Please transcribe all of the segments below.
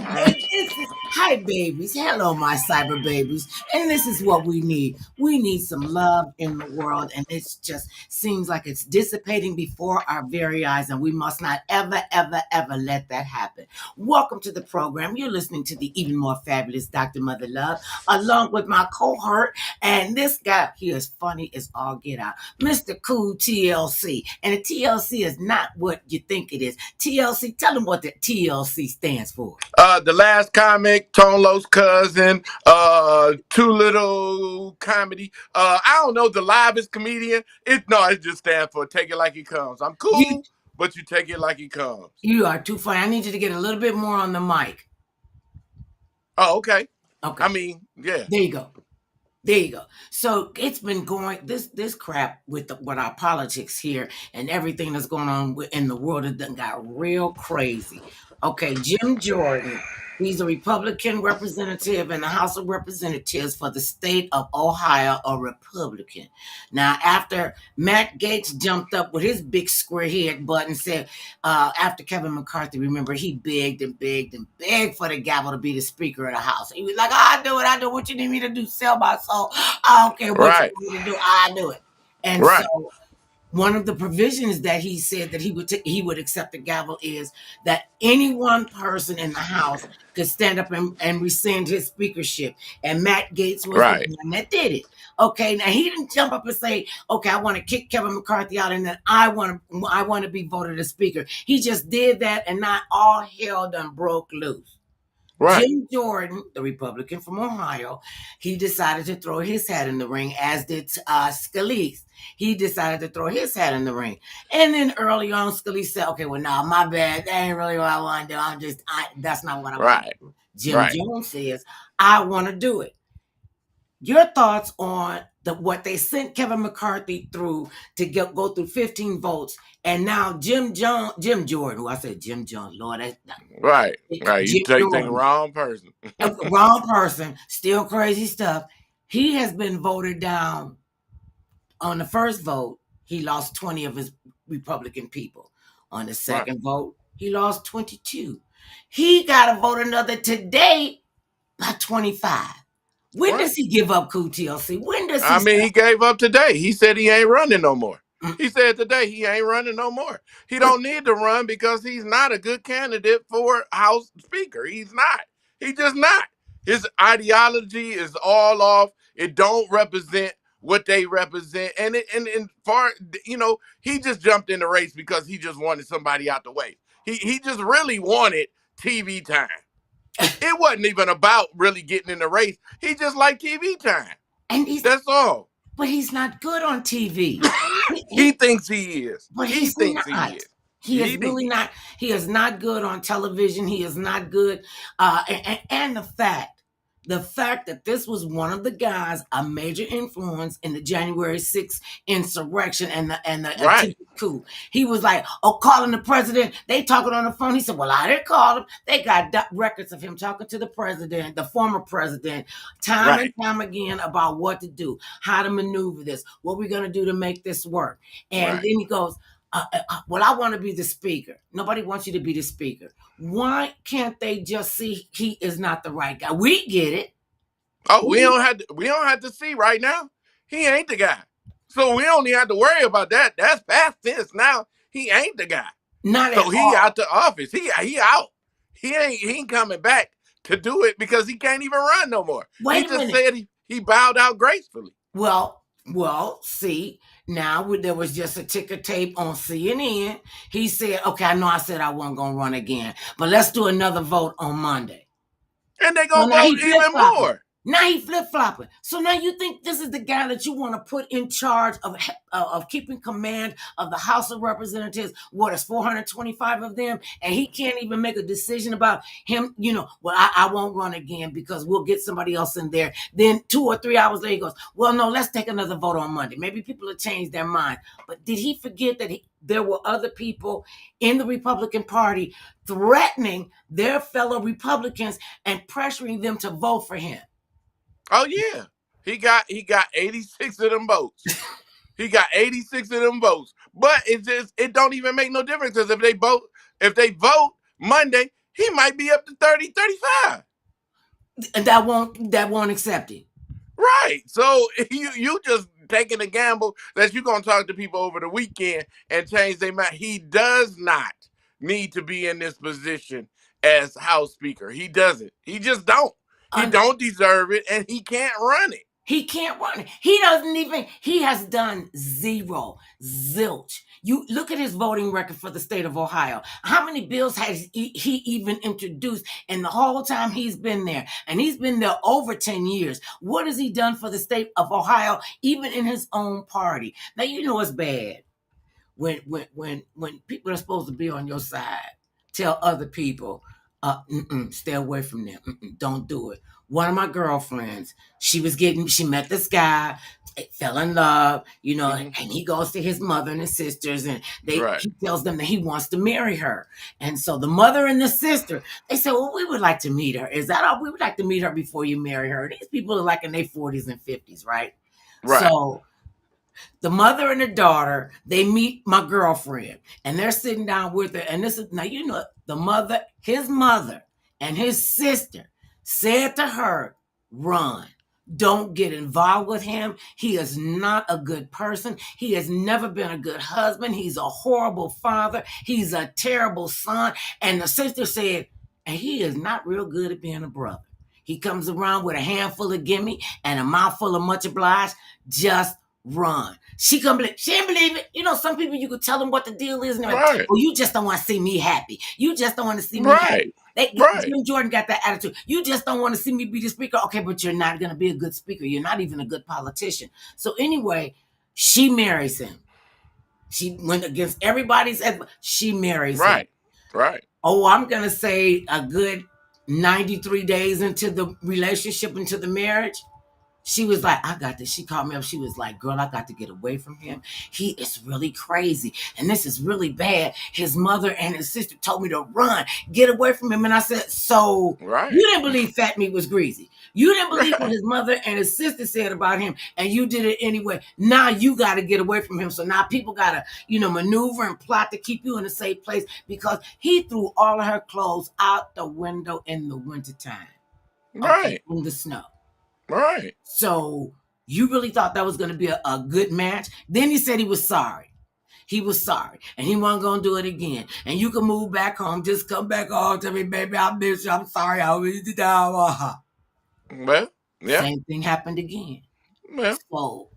And this is hi babies, hello my cyber babies, and this is what we need. We need some love in the world, and it just seems like it's dissipating before our very eyes, and we must not ever let that happen. Welcome to the program. You're listening to the even more fabulous Dr. Mother Love, along with my cohort, and this guy here is funny as all get out, Mr. Cool TLC. And the TLC is not what you think it is. TLC, tell them what the TLC stands for. The last comic, Tonlo's cousin, Too Little Comedy. I don't know, the livest comedian. It just stands for take it like it comes. I'm cool, but you take it like it comes. You are too funny. I need you to get a little bit more on the mic. Oh, okay. Okay. I mean, yeah. There you go. There you go. So it's been going this crap with our politics here and everything that's going on in the world. It done got real crazy. Okay, Jim Jordan. He's a Republican representative in the House of Representatives for the state of Ohio, a Republican. Now, after Matt Gaetz jumped up with his big square head butt and said, after Kevin McCarthy, remember, he begged for the gavel to be the Speaker of the House. He was like, I do what you need me to do, sell my soul. I don't care what you need me to do, I do it. And so one of the provisions that he said that he would accept the gavel is that any one person in the House could stand up and rescind his speakership. And Matt Gaetz was the one that did it. Okay, now he didn't jump up and say, okay, I want to kick Kevin McCarthy out and then I want to be voted as Speaker. He just did that and not all hell done broke loose. Right. Jim Jordan, the Republican from Ohio, he decided to throw his hat in the ring, as did Scalise. He decided to throw his hat in the ring. And then early on, Scalise said, okay, well, nah, my bad. That ain't really what I want to do. That's not what I want to do. Jim Jones says, I want to do it. Your thoughts on what they sent Kevin McCarthy through to go through 15 votes, and now Jim Jordan, who I said Jim Jones, Lord, right. You take the wrong person. Wrong person, still crazy stuff. He has been voted down. On the first vote, he lost 20 of his Republican people. On the second vote, he lost 22. He got to vote another today by 25. When does he give up, Cool TLC? When does he he gave up today. He said he ain't running no more. He said today he ain't running no more. He don't need to run because he's not a good candidate for House Speaker. He's not. He's just not. His ideology is all off. It don't represent what they represent. And he just jumped in the race because he just wanted somebody out the way. He just really wanted TV time. It wasn't even about really getting in the race. He just liked TV time. And that's all. But he's not good on TV. He thinks he is. But he thinks he is. He is really not. He is not good on television. He is not good. And the fact that this was one of the guys, a major influence in the January 6th insurrection and the coup. He was like, calling the president. They talking on the phone. He said, well, I didn't call him. They got records of him talking to the president, the former president, time and time again about what to do, how to maneuver this, what we're going to do to make this work. And then he goes, well, I want to be the Speaker. Nobody wants you to be the Speaker. Why can't they just see he is not the right guy? We get it. Oh, we don't have to see right now. He ain't the guy. So we don't even have to worry about that. That's past tense now. He ain't the guy. So he out the office. He out. He ain't coming back to do it because he can't even run no more. He just said he bowed out gracefully. Well, see, now there was just a ticker tape on CNN. He said, okay, I know I said I wasn't going to run again, but let's do another vote on Monday. And they're going to vote even more. Now he flip-flopping. So now you think this is the guy that you want to put in charge of keeping command of the House of Representatives? What is 425 of them? And he can't even make a decision about him, well, I won't run again because we'll get somebody else in there. Then 2 or 3 hours later, he goes, well, no, let's take another vote on Monday. Maybe people have changed their mind. But did he forget that there were other people in the Republican Party threatening their fellow Republicans and pressuring them to vote for him? Oh yeah, he got 86 of them votes. He got 86 of them votes. But it don't even make no difference because if they vote Monday, he might be up to 30, 35. And that won't accept it. Right. So you just taking a gamble that you're gonna talk to people over the weekend and change their mind. He does not need to be in this position as House Speaker. He doesn't. He just don't. He don't deserve it, and he can't run it. He can't run it. He doesn't even, he has done zero, zilch. You look at his voting record for the state of Ohio. How many bills has he even introduced in the whole time he's been there? And he's been there over 10 years. What has he done for the state of Ohio, even in his own party? Now, you know it's bad when people are supposed to be on your side, tell other people, stay away from them. Don't do it. One of my girlfriends, she met this guy, fell in love, and he goes to his mother and his sisters, and he tells them that he wants to marry her. And so the mother and the sister, they say, well, we would like to meet her. Is that all? We would like to meet her before you marry her. These people are like in their 40s and 50s, right? So the mother and the daughter, they meet my girlfriend, and they're sitting down with her. And this is now, his mother and his sister said to her, run. Don't get involved with him. He is not a good person. He has never been a good husband. He's a horrible father. He's a terrible son. And the sister said, and he is not real good at being a brother. He comes around with a handful of gimme and a mouthful of much obliged. Just run. She didn't believe it. Some people, you could tell them what the deal is, and they're like, well, you just don't want to see me happy. You just don't want to see me happy. Jim Jordan got that attitude. You just don't want to see me be the speaker. Okay, but you're not going to be a good speaker. You're not even a good politician. So anyway, she marries him. She went against everybody's advice. She marries him. Right. Oh, I'm going to say a good 93 days into the relationship, into the marriage, she was like, I got this. She called me up. She was like, girl, I got to get away from him. He is really crazy. And this is really bad. His mother and his sister told me to run, get away from him. And I said, so you didn't believe fat meat was greasy. You didn't believe what his mother and his sister said about him. And you did it anyway. Now you got to get away from him. So now people got to, maneuver and plot to keep you in a safe place because he threw all of her clothes out the window in the wintertime. Right. In the snow. Right. So you really thought that was going to be a good match? Then he said he was sorry. He was sorry. And he wasn't going to do it again. And you can move back home. Just come back home to me, baby. I miss you. I'm sorry. I really did that. Well, yeah. Same thing happened again. Well. So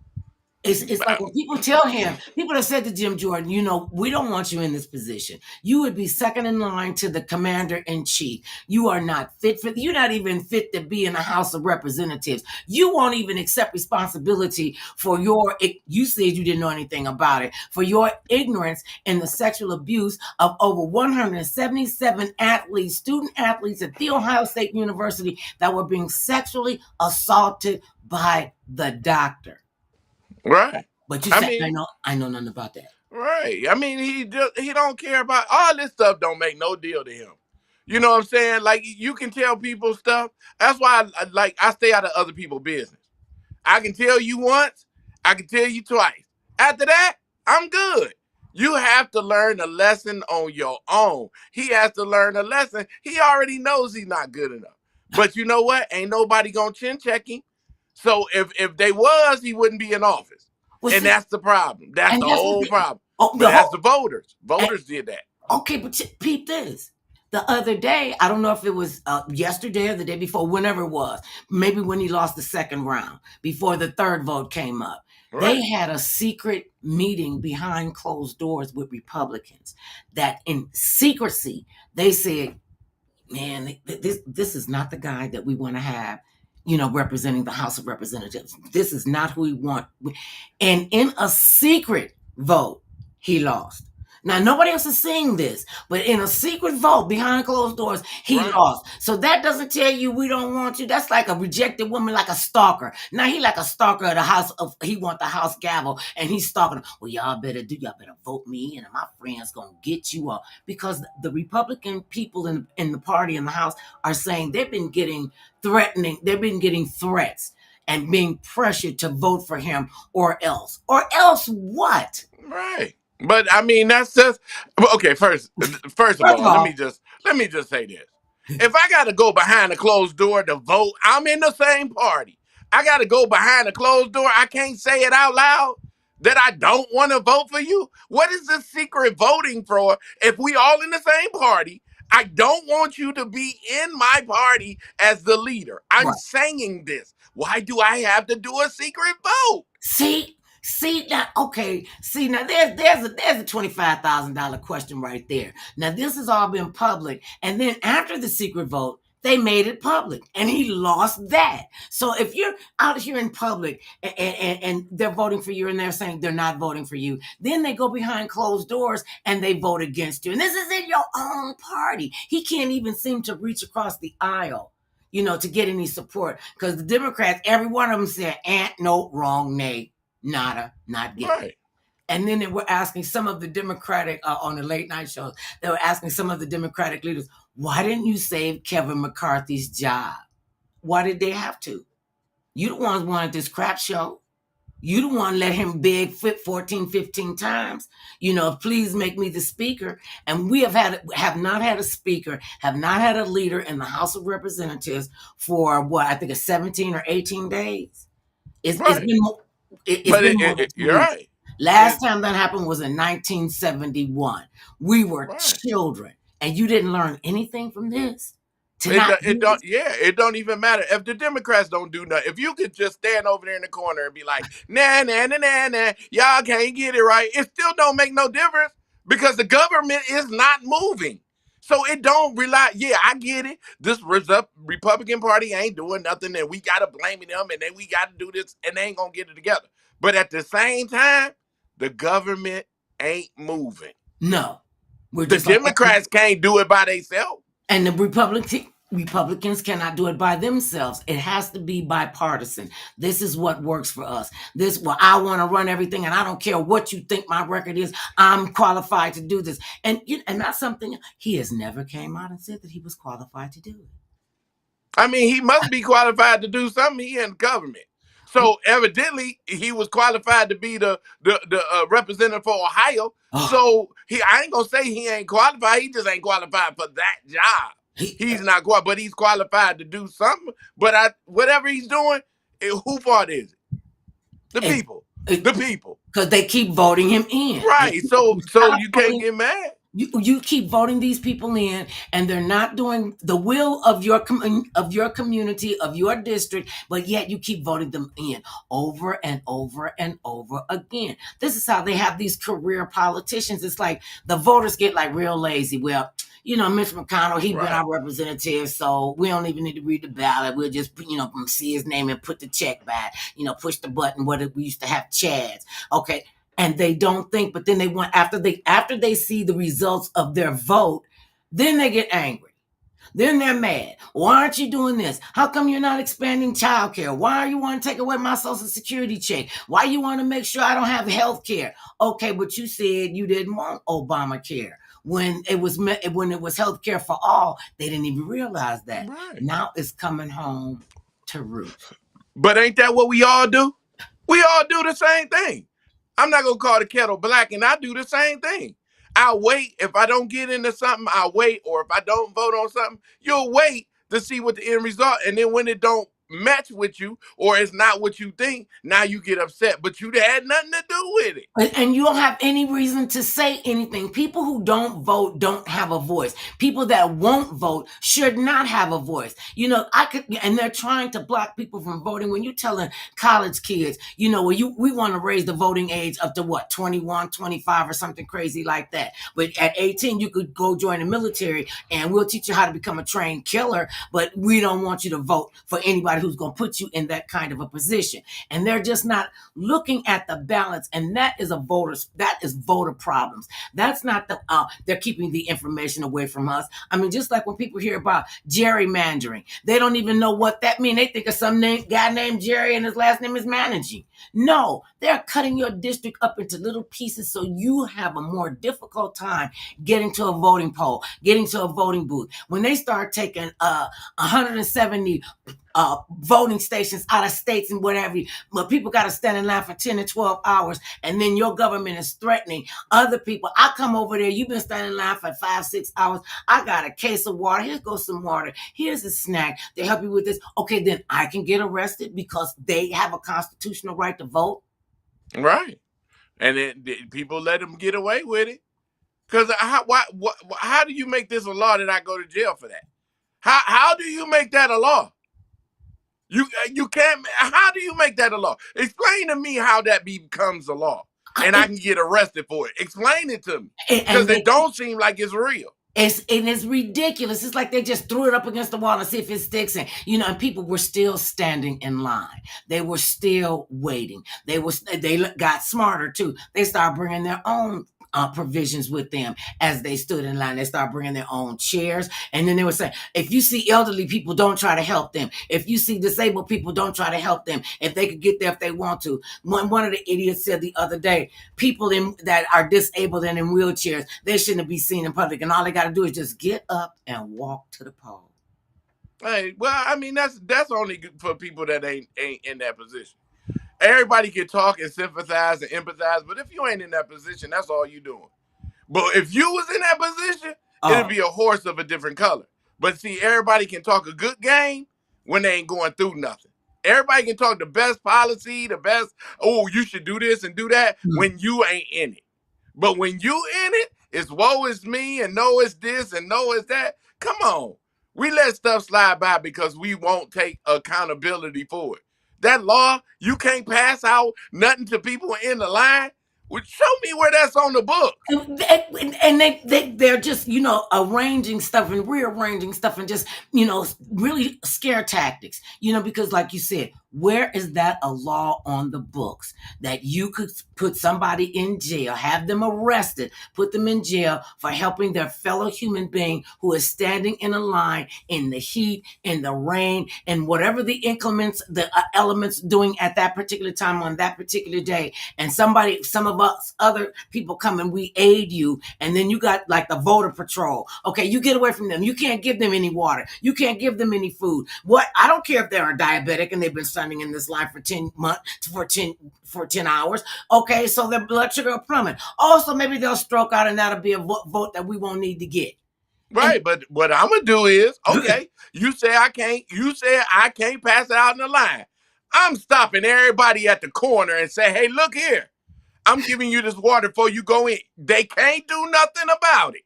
it's like when people tell him, people have said to Jim Jordan, we don't want you in this position. You would be second in line to the commander in chief. You are not you're not even fit to be in the House of Representatives. You won't even accept responsibility for you said you didn't know anything about it, for your ignorance in the sexual abuse of over 177 student athletes at The Ohio State University that were being sexually assaulted by the doctor. Right. But you said, I know nothing about that. Right. I mean, he don't care about all this stuff. Don't make no deal to him. You know what I'm saying? Like, you can tell people stuff. That's why I stay out of other people's business. I can tell you once. I can tell you twice. After that, I'm good. You have to learn a lesson on your own. He has to learn a lesson. He already knows he's not good enough. But you know what? Ain't nobody gonna chin check him. So if they was, he wouldn't be in office. And that's the problem. That's the whole problem. But that's the voters. Voters did that. Okay, but peep this. The other day, I don't know if it was yesterday or the day before, whenever it was, maybe when he lost the second round, before the third vote came up, they had a secret meeting behind closed doors with Republicans that in secrecy, they said, man, this is not the guy that we want to have representing the House of Representatives. This is not who he want. And in a secret vote, he lost. Now, nobody else is seeing this, but in a secret vote behind closed doors, he Right. lost. So that doesn't tell you we don't want you. That's like a rejected woman, like a stalker. Now he like a stalker of the house. He want the House gavel, and he's stalking them. Well, y'all better vote me, and my friends gonna get you up, because the Republican people in the party in the House are saying they've been getting threatening. They've been getting threats and being pressured to vote for him, or else what? Right. But I mean, that's just okay. First of First of all, let me all, just say this: if I got to go behind a closed door to vote, I'm in the same party. I got to go behind a closed door. I can't say it out loud that I don't want to vote for you. What is this secret voting for? If we all in the same party, I don't want you to be in my party as the leader. I'm right. saying this. Why do I have to do a secret vote? See now, okay. See now, there's a $25,000 question right there. Now this has all been public, and then after the secret vote, they made it public, and he lost that. So if you're out here in public and they're voting for you, and they're saying they're not voting for you, then they go behind closed doors and they vote against you. And this is in your own party. He can't even seem to reach across the aisle, to get any support, because the Democrats, every one of them said, no, wrong, nay, nada, not getting. Right. And then they were asking some of the Democratic, on the late night shows, they were asking some of the Democratic leaders, why didn't you save Kevin McCarthy's job? Why did they have to? You the ones wanted this crap show. You the one let him beg 14, 15 times, please make me the speaker. And we have not had a speaker, have not had a leader in the House of Representatives for what, I think it's 17 or 18 days. It's been more, than 2 you're weeks. right. Last time that happened was in 1971. We were children, and you didn't learn anything from this. It don't even matter if the Democrats don't do nothing. If you could just stand over there in the corner and be like, nah, nah, nah, nah, nah, y'all can't get it right, it still don't make no difference, because the government is not moving. So it don't rely. Yeah, I get it. This Republican Party ain't doing nothing, and we gotta blame them, and then we gotta do this, and they ain't gonna get it together. But at the same time, the government ain't moving. No, the Democrats can't do it by themselves. And the Republicans cannot do it by themselves. It has to be bipartisan. This is what works for us. I want to run everything, and I don't care what you think my record is. I'm qualified to do this. And that's something he has never came out and said that he was qualified to do it. I mean, he must be qualified to do something. He in government. So evidently, he was qualified to be the representative for Ohio. So I ain't gonna say he ain't qualified. He just ain't qualified for that job. He's not qualified, but he's qualified to do something. But whatever he's doing, who fault is it? The people. The people. Because they keep voting him in. Right. So you can't get mad. You keep voting these people in, and they're not doing the will of your community, of your district, but yet you keep voting them in over and over and over again. This is how they have these career politicians. It's like the voters get like real lazy. Well, Mitch McConnell, he been our representative, so we don't even need to read the ballot. We'll just, see his name and put the check back, push the button. We used to have Chads. Okay. And they don't think, but then they want, after they see the results of their vote, then they get angry. Then they're mad. Why aren't you doing this? How come you're not expanding childcare? Why you want to take away my Social Security check? Why you want to make sure I don't have health care? Okay, but you said you didn't want Obamacare. When it was health care for all, they didn't even realize that. Right. Now it's coming home to roost. But ain't that what we all do? We all do the same thing. I'm not going to call the kettle black, and I do the same thing. I'll wait. If I don't get into something, I'll wait. Or if I don't vote on something, you'll wait to see what the end result. And then when it don't match with you, or it's not what you think, now you get upset. But you had nothing to do with it. And you don't have any reason to say anything. People who don't vote don't have a voice. People that won't vote should not have a voice. And they're trying to block people from voting. When you're telling college kids, we want to raise the voting age up to what, 21, 25 or something crazy like that. But at 18, you could go join the military and we'll teach you how to become a trained killer. But we don't want you to vote for anybody who's going to put you in that kind of a position. And they're just not looking at the balance. And that is voter problems. That's not they're keeping the information away from us. I mean, just like when people hear about gerrymandering, they don't even know what that means. They think of some guy named Jerry and his last name is managing. No, they're cutting your district up into little pieces so you have a more difficult time getting to a voting poll, getting to a voting booth. When they start taking 170 voting stations out of states and whatever, but people got to stand in line for 10 to 12 hours, and then your government is threatening other people. I come over there, you've been standing in line for 5-6 hours. I got a case of water. Here goes some water. Here's a snack to help you with this. Okay, then I can get arrested because they have a constitutional right to vote. Right. And then people let them get away with it. Because how do you make this a law that I go to jail for that? How do you make that a law? You can't. How do you make that a law? Explain to me how that becomes a law, and I can get arrested for it. Explain it to me, because it don't seem like it's real. It's ridiculous. It's like they just threw it up against the wall and see if it sticks. And and people were still standing in line. They were still waiting. They got smarter too. They started bringing their own provisions with them as they stood in line. They started bringing their own chairs, and then they were saying, if you see elderly people, don't try to help them. If you see disabled people, don't try to help them. If they could get there if they want to. One of the idiots said the other day, people that are disabled and in wheelchairs, they shouldn't be seen in public, and all they got to do is just get up and walk to the poll. Hey, well, I mean, that's only good for people that ain't in that position. Everybody can talk and sympathize and empathize, but if you ain't in that position, that's all you doing. But if you was in that position, it'd be a horse of a different color. But see, everybody can talk a good game when they ain't going through nothing. Everybody can talk the best policy, the best, oh, you should do this and do that when you ain't in it. But when you in it, it's woe is me and no it's this and no it's that. Come on. We let stuff slide by because we won't take accountability for it. That law, you can't pass out nothing to people in the line. Well, show me where that's on the book. And they're just, arranging stuff and rearranging stuff and just, really scare tactics, because like you said, where is that a law on the books that you could put somebody in jail, have them arrested, put them in jail for helping their fellow human being who is standing in a line in the heat, in the rain, and whatever the inclements, the elements doing at that particular time on that particular day. And some of us other people come and we aid you. And then you got like the voter patrol. Okay, you get away from them. You can't give them any water. You can't give them any food. What? I don't care if they're a diabetic and they've been standing in this line for 10 months, for 10 hours. Okay, so their blood sugar will plummet. Also, maybe they'll stroke out and that'll be a vote that we won't need to get. Right, but what I'm gonna do is, okay, you say I can't pass it out in the line. I'm stopping everybody at the corner and say, hey, look here. I'm giving you this water before you go in. They can't do nothing about it.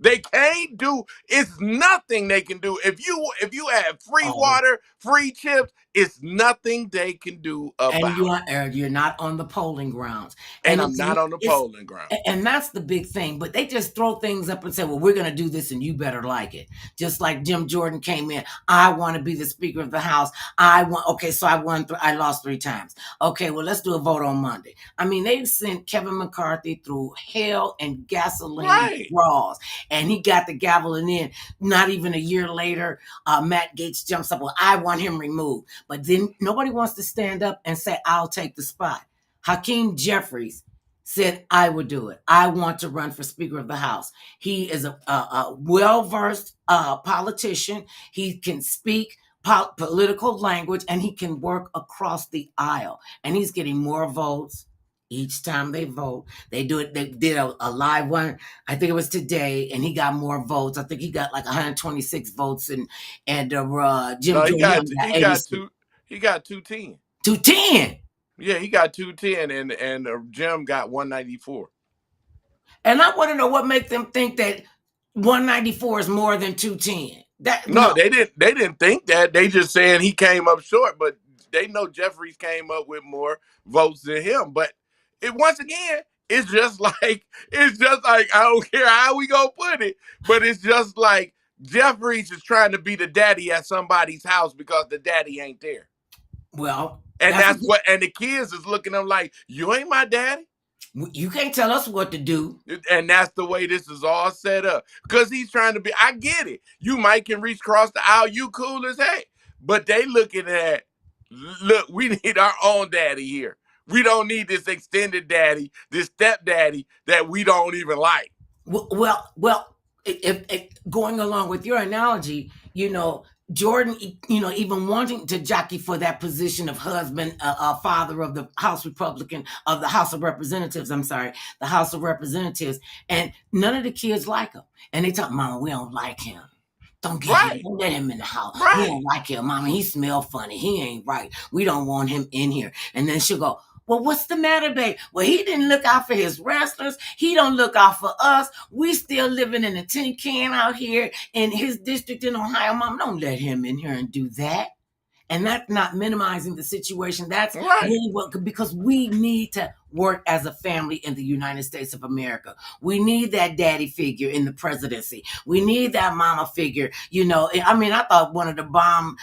They can't do. It's nothing they can do. If you have free water, free chips, it's nothing they can do about. And you're not on the polling grounds. And I'm not on the polling ground. And that's the big thing. But they just throw things up and say, well, we're going to do this and you better like it. Just like Jim Jordan came in. I want to be the Speaker of the House. Okay, so I lost 3 times. Okay, well, let's do a vote on Monday. I mean, they sent Kevin McCarthy through hell and gasoline draws. And he got the gavel, and then not even a year later, Matt Gaetz jumps up, well, I want him removed. But then nobody wants to stand up and say, I'll take the spot. Hakeem Jeffries said, I would do it. I want to run for Speaker of the House. He is a well-versed politician. He can speak political language, and he can work across the aisle. And he's getting more votes each time they vote. They do it. They did a live one. I think it was today, and he got more votes. I think he got like 126 votes, and Jim Jordan he got 210. 210. Yeah, he got 210, and Jim got 194. And I want to know what makes them think that 194 is more than 210. No, they didn't think that. They just saying he came up short, but they know Jeffries came up with more votes than him. But once again, it's just like I don't care how we gonna put it, but it's just like Jeff Reese is trying to be the daddy at somebody's house because the daddy ain't there. Well, And that's a that's good, what, and the kids is looking at him like, you ain't my daddy. you can't tell us what to do. And that's the way this is all set up. Because he's trying to be, I get it. You might can reach across the aisle, you cool as heck. But they looking at, look, we need our own daddy here. We don't need this extended daddy, this stepdaddy that we don't even like. Well, if going along with your analogy, Jordan, even wanting to jockey for that position of husband, father of the House Republican of the House of Representatives. I'm sorry, the House of Representatives, and none of the kids like him, and they talk, "Mama, we don't like him. Don't get him. Right. Don't let him in the house. We Right. don't like him, Mama. He smell funny. He ain't right. We don't want him in here." And then she'll go, "Well, what's the matter, babe? Well, he didn't look out for his wrestlers. He don't look out for us. We still living in a tin can out here in his district in Ohio. Mom, don't let him in here and do that." And that's not minimizing the situation. That's Right. really because we need to work as a family in the United States of America. We need that daddy figure in the presidency. We need that mama figure. I thought one of the bomb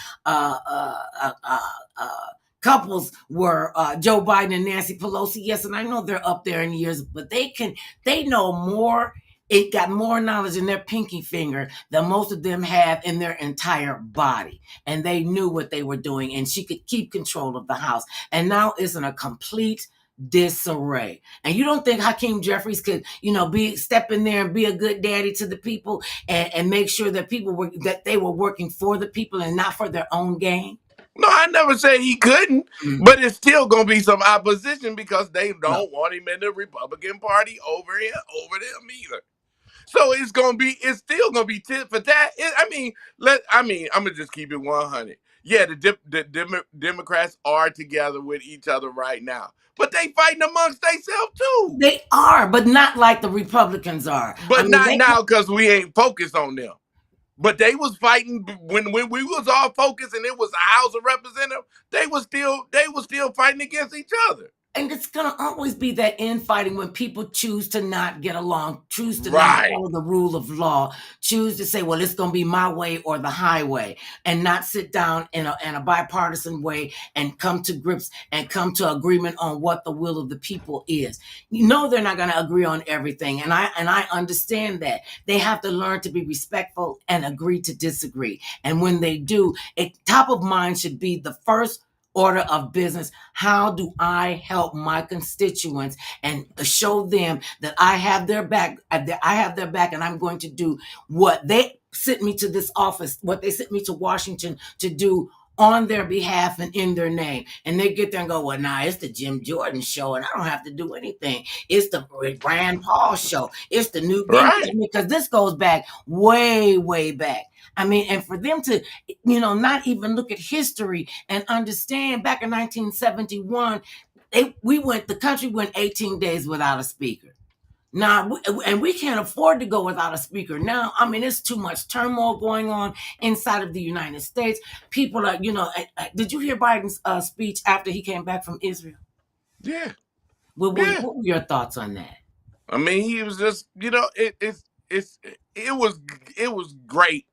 couples were Joe Biden and Nancy Pelosi. Yes, and I know they're up there in years, but they know more. It got more knowledge in their pinky finger than most of them have in their entire body. And they knew what they were doing, and she could keep control of the house. And now it's in a complete disarray. And you don't think Hakeem Jeffries could, step in there and be a good daddy to the people and make sure that that they were working for the people and not for their own gain? No, I never said he couldn't, but it's still gonna be some opposition because they don't want him in the Republican Party over them either. So it's still gonna be tit for tat. I'm gonna just keep it 100. Yeah, the Democrats are together with each other right now, but they fighting amongst themselves too. They are, but not like the Republicans are. But not now because we ain't focused on them. But they was fighting when we was all focused and it was a House of Representatives. They was still fighting against each other. And it's going to always be that infighting when people choose to not get along, choose to not Right. follow the rule of law, choose to say, well, it's going to be my way or the highway, and not sit down in a bipartisan way and come to grips and come to agreement on what the will of the people is. They're not going to agree on everything. And I understand that. They have to learn to be respectful and agree to disagree. And when they do, top of mind should be the first order of business. How do I help my constituents and show them that I have their back? I have their back, and I'm going to do what they sent me to this office, what they sent me to Washington to do on their behalf and in their name. And they get there and go, well, nah, it's the Jim Jordan show, and I don't have to do anything. It's the Rand Paul show. It's the New Right. because this goes back way, way back. And for them to, not even look at history and understand back in 1971, the country went 18 days without a speaker. Now, and we can't afford to go without a speaker now. It's too much turmoil going on inside of the United States. People are, did you hear Biden's speech after he came back from Israel? Yeah. What were your thoughts on that? He was just, it was great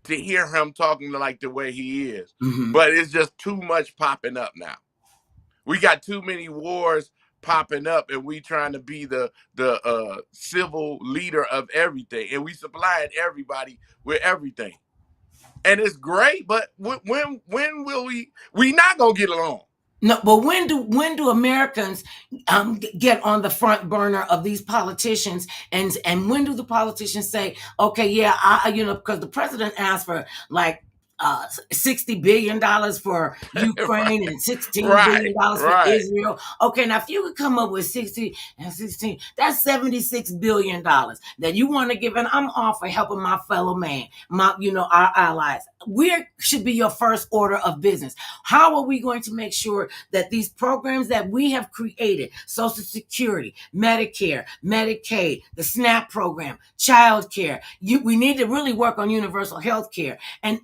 to hear him talking like the way he is. Mm-hmm. But it's just too much popping up now. We got too many wars popping up, and we trying to be the civil leader of everything, and we supplying everybody with everything. And it's great, but when will we not gonna get along? No, but when do Americans get on the front burner of these politicians, and when do the politicians say, okay, yeah, because the president asked for like $60 billion for Ukraine and $16 billion for Israel. Okay, now if you could come up with 60 and 16, that's $76 billion that you want to give, and I'm all for helping my fellow man, our allies. We should be your first order of business. How are we going to make sure that these programs that we have created, Social Security, Medicare, Medicaid, the SNAP program, child care, we need to really work on universal health care, and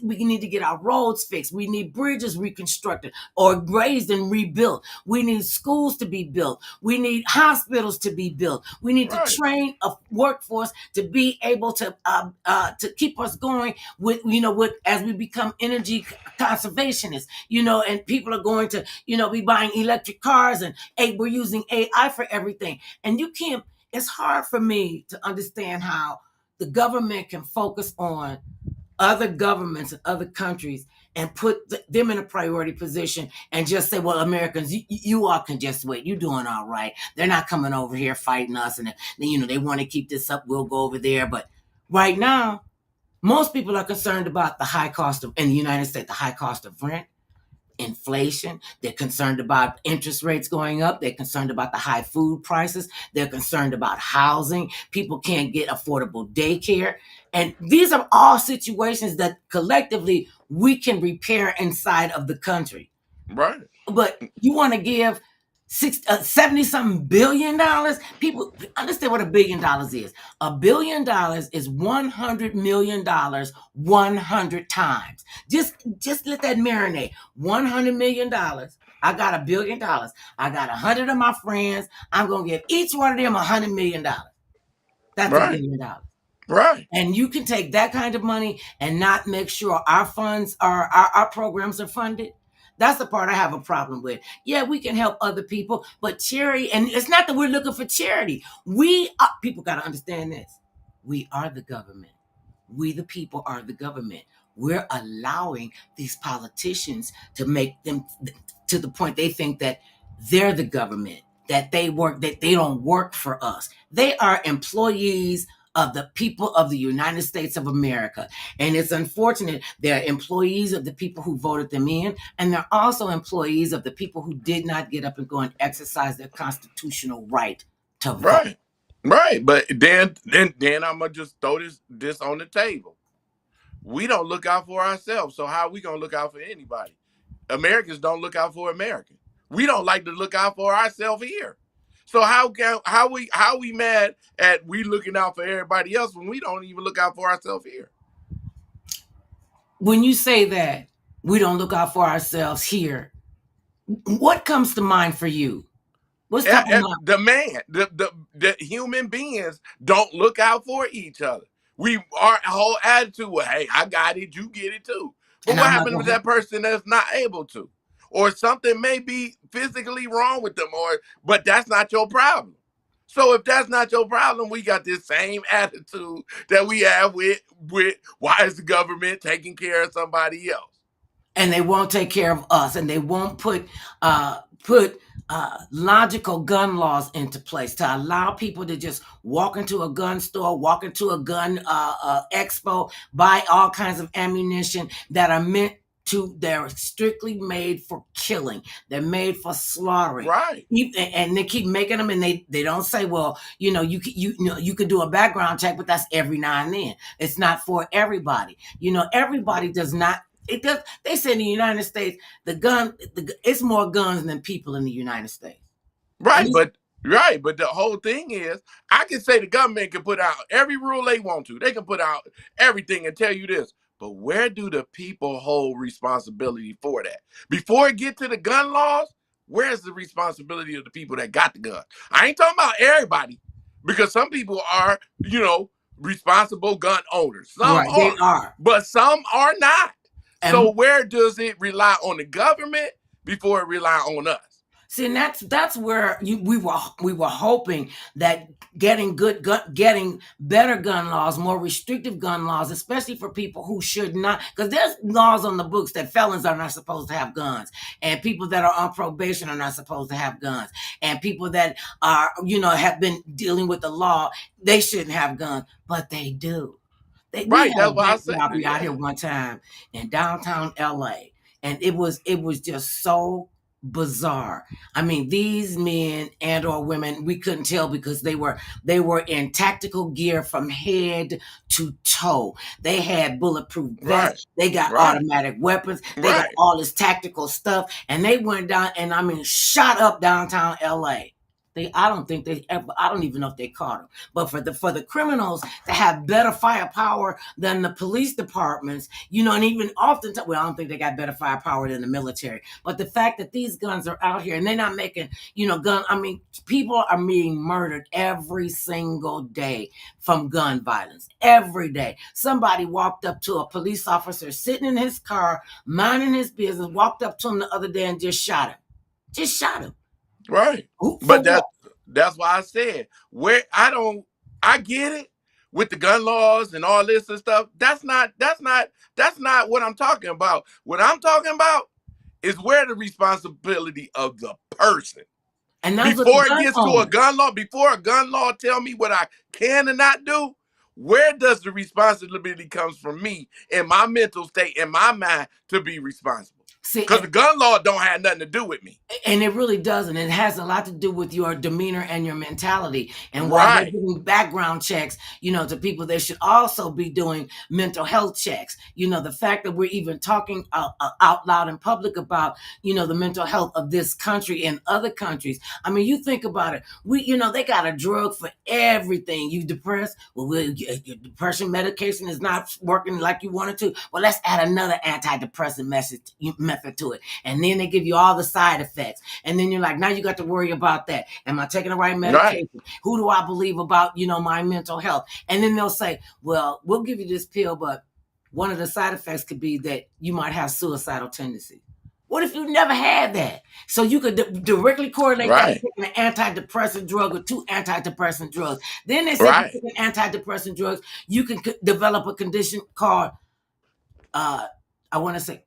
we need to get our roads fixed. We need bridges reconstructed or raised and rebuilt. We need schools to be built. We need hospitals to be built. We need to Right. train a workforce to be able to keep us going with, with as we become energy conservationists, and people are going to, be buying electric cars, and we're using AI for everything. And you can't, it's hard for me to understand how the government can focus on other governments and other countries and put them in a priority position and just say, well, Americans, you all can just wait. You're doing all right. They're not coming over here fighting us. And, they want to keep this up. We'll go over there. But right now, most people are concerned about the high cost of, in the United States, the high cost of rent, inflation. They're concerned about interest rates going up. They're concerned about the high food prices. They're concerned about housing. People can't get affordable daycare. And these are all situations that collectively we can repair inside of the country. Right. But you want to give 70 something $billion? People understand what $1 billion is. $1 billion is $100 million 100 times. Just let that marinate. $100 million. I got $1 billion. I got 100 of my friends. I'm gonna give each one of them $100 million. That's Right. $1 billion. Right. And you can take that kind of money and not make sure our funds our programs are funded. That's the part I have a problem with. Yeah, we can help other people, but charity, and it's not that we're looking for charity. People got to understand this. We are the government. We, the people, are the government. We're allowing these politicians to make them to the point they think that they're the government, that they don't work for us. They are employees of the people of the United States of America. And it's unfortunate they're employees of the people who voted them in, and they're also employees of the people who did not get up and go and exercise their constitutional right to vote. Right. Right. But then I'm gonna just throw this on the table. We don't look out for ourselves, so how are we gonna look out for anybody? Americans don't look out for Americans. We don't like to look out for ourselves here. So how we mad at we looking out for everybody else when we don't even look out for ourselves here? When you say that we don't look out for ourselves here, what comes to mind for you? What's top of mind? The human beings don't look out for each other. Our whole attitude, well, hey, I got it, you get it too. But And what I'm not happens gonna with help. that person that's not able to? Or something may be physically wrong with them, but that's not your problem. So if that's not your problem, we got this same attitude that we have with why is the government taking care of somebody else? And they won't take care of us, and they won't put logical gun laws into place to allow people to just walk into a gun store, walk into a gun expo, buy all kinds of ammunition that are meant to, they're strictly made for killing. They're made for slaughtering. Right. And they keep making them, and they don't say, well, you could do a background check, but that's every now and then. It's not for everybody. Everybody does not. It does. They say in the United States, it's more guns than people in the United States. At Right, least, but the whole thing is, I can say the government can put out every rule they want to. They can put out everything and tell you this. But where do the people hold responsibility for that? Before it get to the gun laws, where's the responsibility of the people that got the gun? I ain't talking about everybody, because some people are, responsible gun owners. Some right, they are, are. but some are not. So And where does it rely on the government before it rely on us? see, and that's where we were hoping that getting better gun laws, more restrictive gun laws, especially for people who should not, because there's laws on the books that felons are not supposed to have guns, and people that are on probation are not supposed to have guns, and people that are have been dealing with the law, they shouldn't have guns, but they do. We Right, had a that's why I bank said it. robbery out here Yeah. one time in downtown LA, and it was just so bizarre. I mean, these men and or women, we couldn't tell because they were in tactical gear from head to toe. They had bulletproof Right. vests, they got Right. automatic weapons, they got Right. all this tactical stuff, and they went down and, I mean, shot up downtown LA. I don't think they ever. I don't even know if they caught him. But for the criminals to have better firepower than the police departments, and even oftentimes, well, I don't think they got better firepower than the military. But the fact that these guns are out here and they're not making, gun. I mean, people are being murdered every single day from gun violence. Every day, somebody walked up to a police officer sitting in his car, minding his business, walked up to him the other day and just shot him. Just shot him. Right. For But what? that's why I said where I get it with the gun laws and all this and stuff. That's not what I'm talking about. What I'm talking about is where the responsibility of the person. And those are the Before it gun gets to a owners. gun law, before a gun law tell me what I can and not do, where does the responsibility comes from me in my mental state, in my mind, to be responsible? See, Because the gun law don't have nothing to do with me. and it really doesn't. It has a lot to do with your demeanor and your mentality. And while they're Right. doing background checks, to people, they should also be doing mental health checks. The fact that we're even talking out loud in public about, the mental health of this country and other countries. I mean, you think about it. They got a drug for everything. You depressed? Well, your depression medication is not working like you wanted to. Well, let's add another antidepressant method to it. And then they give you all the side effects. And then you're like, now you got to worry about that. Am I taking the right Right. medication? Who do I believe about, my mental health? And then they'll say, well, we'll give you this pill, but one of the side effects could be that you might have suicidal tendencies. What if you never had that? So you could directly correlate that to Right. taking an antidepressant drug or two antidepressant drugs. Then they say if Right. you're taking antidepressant drugs, you can develop a condition called, I want to say,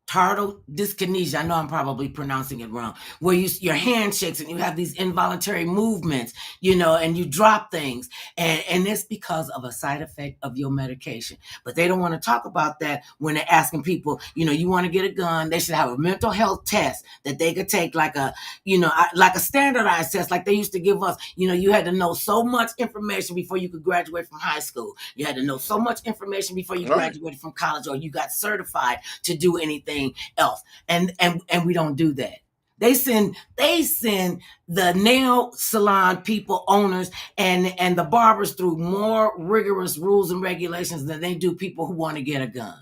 tardive dyskinesia. I know I'm probably pronouncing it wrong. Where your hand shakes and you have these involuntary movements, and you drop things, and it's because of a side effect of your medication. But they don't want to talk about that when they're asking people. You want to get a gun? They should have a mental health test that they could take, like like a standardized test, like they used to give us. You had to know so much information before you could graduate from high school. You had to know so much information before you Right. graduated from college, or you got certified to do anything else. And we don't do that. They send the nail salon people, owners, and the barbers through more rigorous rules and regulations than they do people who want to get a gun.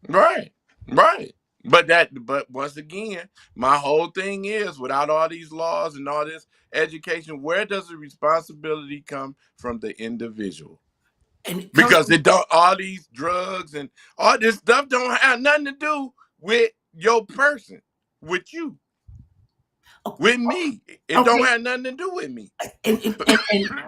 Right. Right. But once again, my whole thing is without all these laws and all this education, where does the responsibility come from the individual? And it comes Because from, it don't all these drugs and all this stuff don't have nothing to do with your person, with you, with me. It don't okay. have nothing to do with me.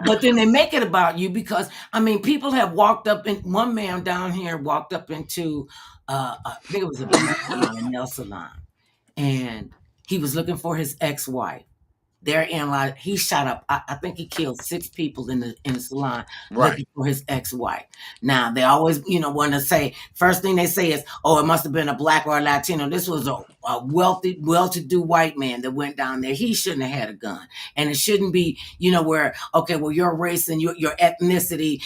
But then they make it about you because I mean, people have walked up in. One man down here walked up into, I think it was a beauty salon, a nail salon, and he was looking for his ex-wife. Therein lies, he shot up. I think he killed 6 people in the salon Right. looking for his ex-wife. Now they always, want to say, first thing they say is, "Oh, it must have been a black or a Latino." This was a wealthy, well-to-do white man that went down there. He shouldn't have had a gun, and it shouldn't be, where okay, well, your race and your ethnicity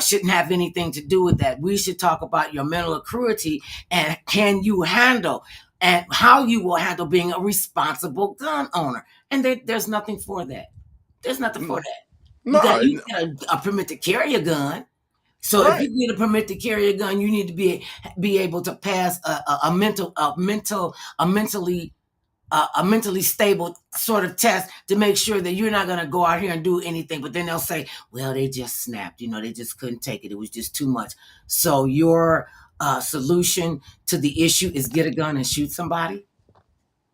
shouldn't have anything to do with that. We should talk about your mental acuity and can you handle and how you will handle being a responsible gun owner. And there's nothing for that. There's nothing for that. You got No. you get a permit to carry a gun. So if you Right. get a permit to carry a gun, you need to be able to pass a mentally stable sort of test to make sure that you're not going to go out here and do anything. But then they'll say, well, they just snapped. They just couldn't take it. It was just too much. So your solution to the issue is get a gun and shoot somebody?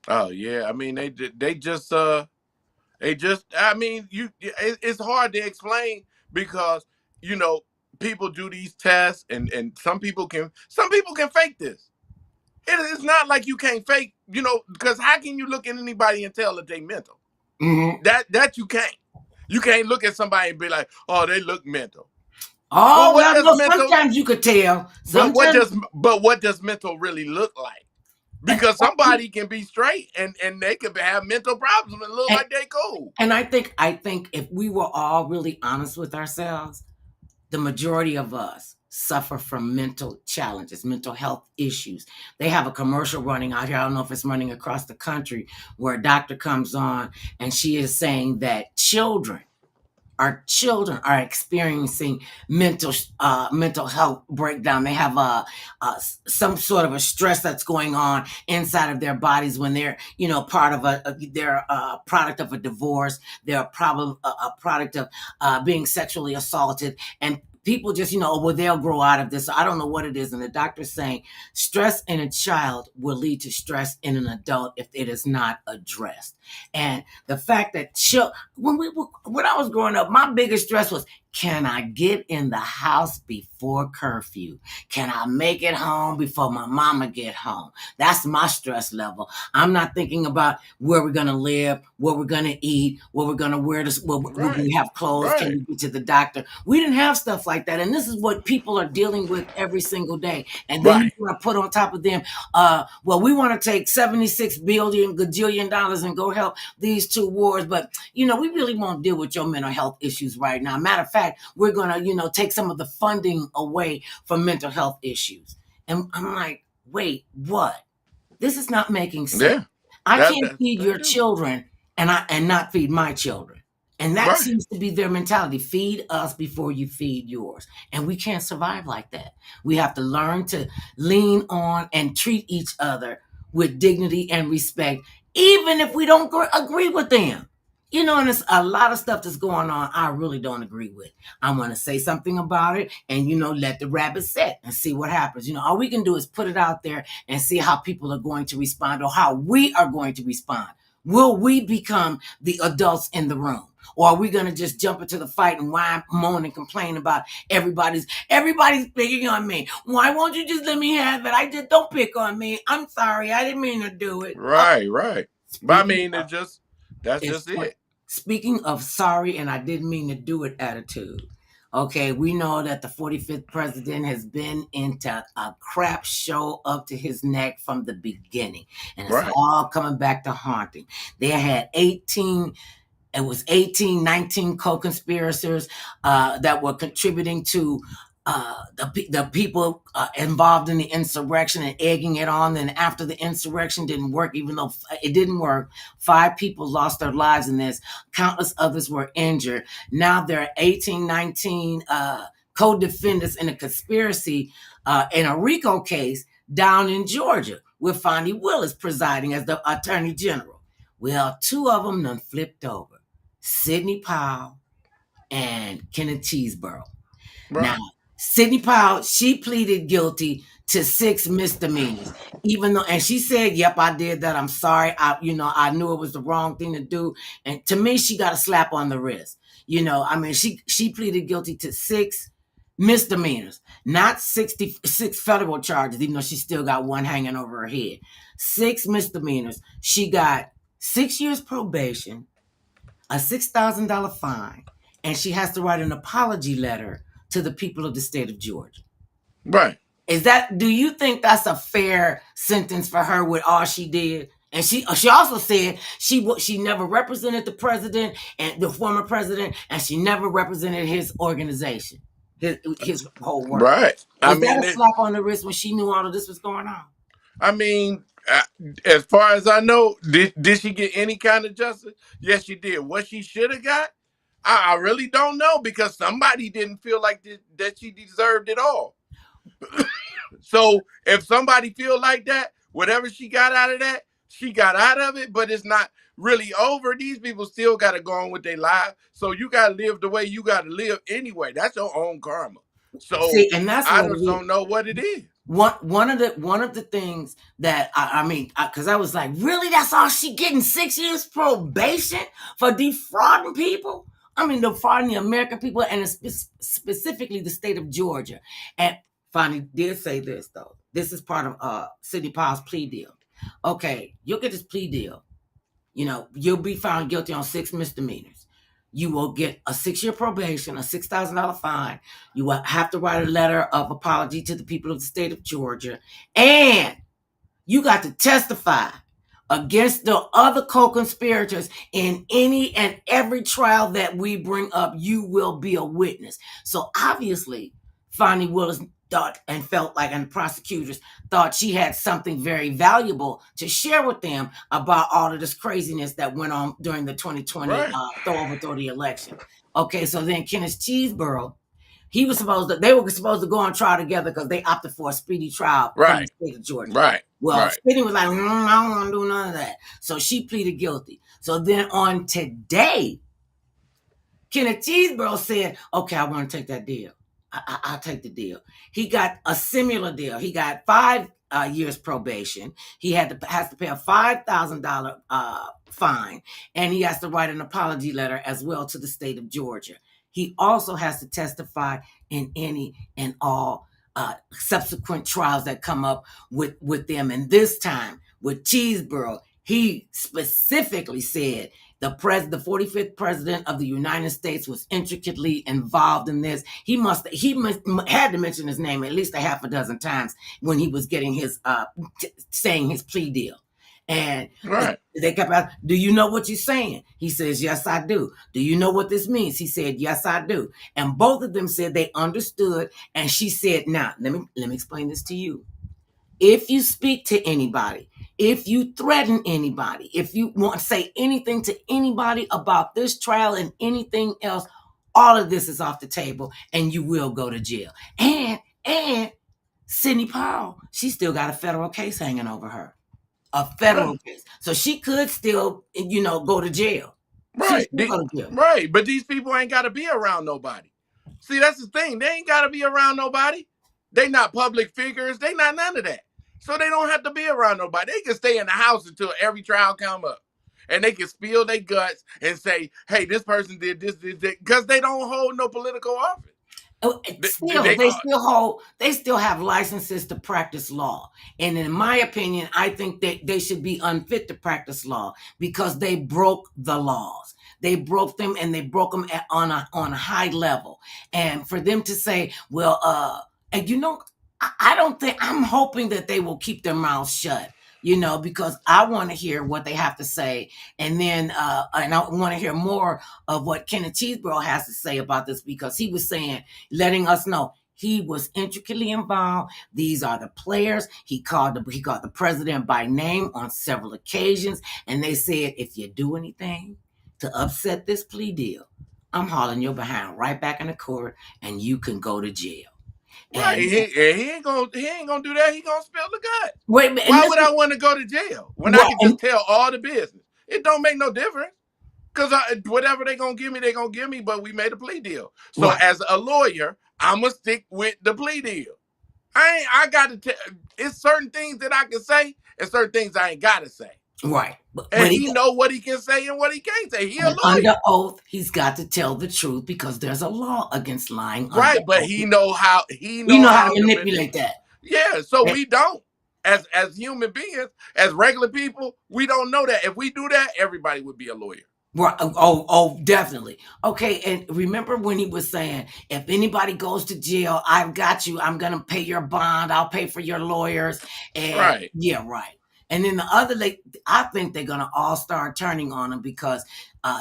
Oh yeah. I mean, they just. I mean, it's hard to explain because you know people do these tests and some people can fake this. It's not like you can't fake, because how can you look at anybody and tell that they mental? Mm-hmm. That you can't. You can't look at somebody and be like, oh, they look mental. Well, Oh, what well, does no, mental? sometimes you could tell. But what Sometimes, does but what does mental really look like? and, Because somebody can be straight and they could have mental problems and look and, like they cool. and I think if we were all really honest with ourselves, the majority of us, suffer from mental challenges, mental health issues. They have a commercial running out here. I don't know if it's running across the country, where a doctor comes on and she is saying that our children are experiencing mental health breakdown. They have some sort of a stress that's going on inside of their bodies when they're part of they're a product of a divorce. They're a product of being sexually assaulted, and people just well, they'll grow out of this. I don't know what it is, and the doctor's saying stress in a child will lead to stress in an adult if it is not addressed. And the fact that when I was growing up, my biggest stress was, can I get in the house before curfew? Can I make it home before my mama get home? That's my stress level. I'm not thinking about where we're going to live, what we're going to eat, what we're going to wear, will we have clothes, can we get to the doctor? We didn't have stuff like that. And this is what people are dealing with every single day. And then you want to put on top of them, well, we want to take $76 gajillion dollars and go help these two wars. But, we really won't deal with your mental health issues right now. Matter of fact, we're going to, take some of the funding away from mental health issues. And I'm like, wait, what? This is not making sense. Yeah. I can't feed your children and not feed my children. And that seems to be their mentality. Feed us before you feed yours. And we can't survive like that. We have to learn to lean on and treat each other with dignity and respect, even if we don't agree with them. And it's a lot of stuff that's going on I really don't agree with. I'm going to say something about it and, let the rabbit set and see what happens. All we can do is put it out there and see how people are going to respond, or how we are going to respond. Will we become the adults in the room? Or are we going to just jump into the fight and whine, moan, and complain about everybody's picking on me? Why won't you just let me have it? I just don't pick on me. I'm sorry. I didn't mean to do it. Right. But I mean, that's just it. Speaking of sorry and I didn't mean to do it attitude. Okay, we know that the 45th president has been into a crap show up to his neck from the beginning. And it's all coming back to haunt him. They had 19 co-conspirators that were contributing to the people involved in the insurrection and egging it on. And after the insurrection didn't work, even though it didn't work, 5 people lost their lives in this. Countless others were injured. Now there are 19 co-defendants in a conspiracy in a RICO case down in Georgia, with Fonnie Willis presiding as the Attorney General. Well, 2 of them done flipped over. Sidney Powell and Kenneth Chesebro. Now, Sidney Powell, she pleaded guilty to 6 misdemeanors, even though, and she said, "Yep, I did that. I'm sorry. I knew it was the wrong thing to do." And to me, she got a slap on the wrist. She pleaded guilty to 6 misdemeanors, not 66 federal charges, even though she still got one hanging over her head. 6 misdemeanors. She got 6 years probation, a $6,000 fine, and she has to write an apology letter to the people of the state of Georgia. Right. Do you think that's a fair sentence for her with all she did? And she also said she never represented the president and the former president, and she never represented his organization, his whole work. Right. Was that a slap on the wrist when she knew all of this was going on? I mean, as far as I know, did she get any kind of justice? Yes, she did. What she should have got, I really don't know, because somebody didn't feel like that she deserved it all. So if somebody feel like that, whatever she got out of that, she got out of it, but it's not really over. These people still got to go on with their lives. So you got to live the way you got to live anyway. That's your own karma. So and that's I just don't know what it is. One of the things that because I was like, really, that's all she getting? 6 years probation for defrauding people? Defrauding the American people, and specifically the state of Georgia. And Fonnie did say this, though. This is part of Sidney Powell's plea deal. Okay, you'll get this plea deal. You'll be found guilty on 6 misdemeanors. You will get a 6-year probation, a $6,000 fine. You will have to write a letter of apology to the people of the state of Georgia. And you got to testify against the other co-conspirators in any and every trial that we bring up. You will be a witness. So obviously, Fani Willis thought and felt like, and the prosecutors thought she had something very valuable to share with them about all of this craziness that went on during the 2020 Right. overthrow the election. Okay, so then Kenneth Chesebro, they were supposed to go on trial together because they opted for a speedy trial from the Right. state of Georgia. Right. Well, Right. Sydney was like, I don't want to do none of that. So she pleaded guilty. So then on today, Kenneth Chesebro said, okay, I want to take that deal. I'll take the deal. He got a similar deal. He got 5 years probation. He has to pay a $5,000 fine, and he has to write an apology letter as well to the state of Georgia. He also has to testify in any and all subsequent trials that come up with them. And this time with Chesebro, he specifically said the 45th president of the United States was intricately involved in this. He had to mention his name at least a half a dozen times when he was getting his saying his plea deal. And Right. they kept asking, do you know what you're saying? He says, yes, I do. Do you know what this means? He said, yes, I do. And both of them said they understood. And she said, now, let me explain this to you. If you speak to anybody, if you threaten anybody, if you want to say anything to anybody about this trial and anything else, all of this is off the table and you will go to jail. And Sidney Powell, she still got a federal case hanging over her. A federal case. So she could still, go to jail. She Right. still go to jail. Right. But these people ain't got to be around nobody. See, that's the thing. They ain't got to be around nobody. They not public figures. They not none of that. So they don't have to be around nobody. They can stay in the house until every trial come up. And they can spill their guts and say, hey, this person did this, because they don't hold no political office. They still have licenses to practice law. And in my opinion, I think that they should be unfit to practice law because they broke the laws. They broke them, and they broke them on a high level. And for them to say, well, I don't think, I'm hoping that they will keep their mouths shut, because I want to hear what they have to say. And then, and I want to hear more of what Kenneth Chesebro has to say about this, because he was letting us know he was intricately involved. These are the players. He called the president by name on several occasions. And they said, if you do anything to upset this plea deal, I'm hauling your behind right back in the court and you can go to jail. Right. He ain't gonna do that. He gonna spill the guts. Wait a minute. Why would I want to go to jail when I can just tell all the business? It don't make no difference. Because whatever they gonna give me, but we made a plea deal. So as a lawyer, I'm gonna stick with the plea deal. I got to tell, it's certain things that I can say and certain things I ain't gotta say. Right. And he know what he can say and what he can't say. He a lawyer. Under oath, he's got to tell the truth because there's a law against lying. Right, but oath. We know how to manipulate that. Yeah, so we don't. As human beings, as regular people, we don't know that. If we do that, everybody would be a lawyer. Right. Oh, definitely. Okay, and remember when he was saying, if anybody goes to jail, I've got you. I'm going to pay your bond. I'll pay for your lawyers. And right. Yeah, right. And then the other, I think they're going to all start turning on him because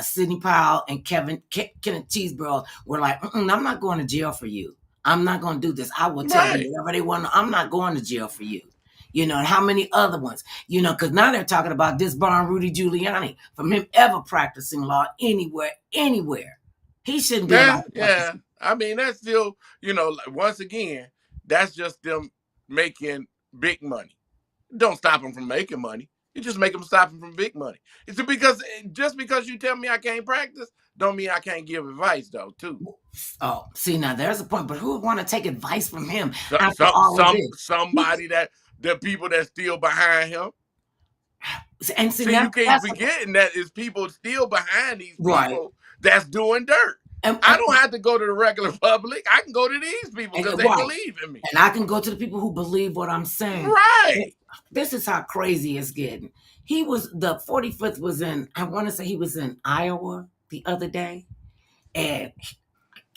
Sidney Powell and Kenneth Chesebro were like, I'm not going to jail for you. I'm not going to do this. I will tell you whatever they want. I'm not going to jail for you. And how many other ones? Because now they're talking about disbarring Rudy Giuliani from him ever practicing law anywhere. He shouldn't be allowed to practice. Yeah. I mean, that's still, once again, that's just them making big money. Don't stop them from making money. You just make them stop them from big money. It's because just because you tell me I can't practice, don't mean I can't give advice though, too. Oh, see, now there's a point, but who would want to take advice from him? Somebody that the people that's still behind him. And see you can't forgetting that it's people still behind these people that's doing dirt. And I don't have to go to the regular public. I can go to these people because they believe in me. And I can go to the people who believe what I'm saying. Right. This is how crazy it's getting. The 45th was I want to say he was in Iowa the other day. And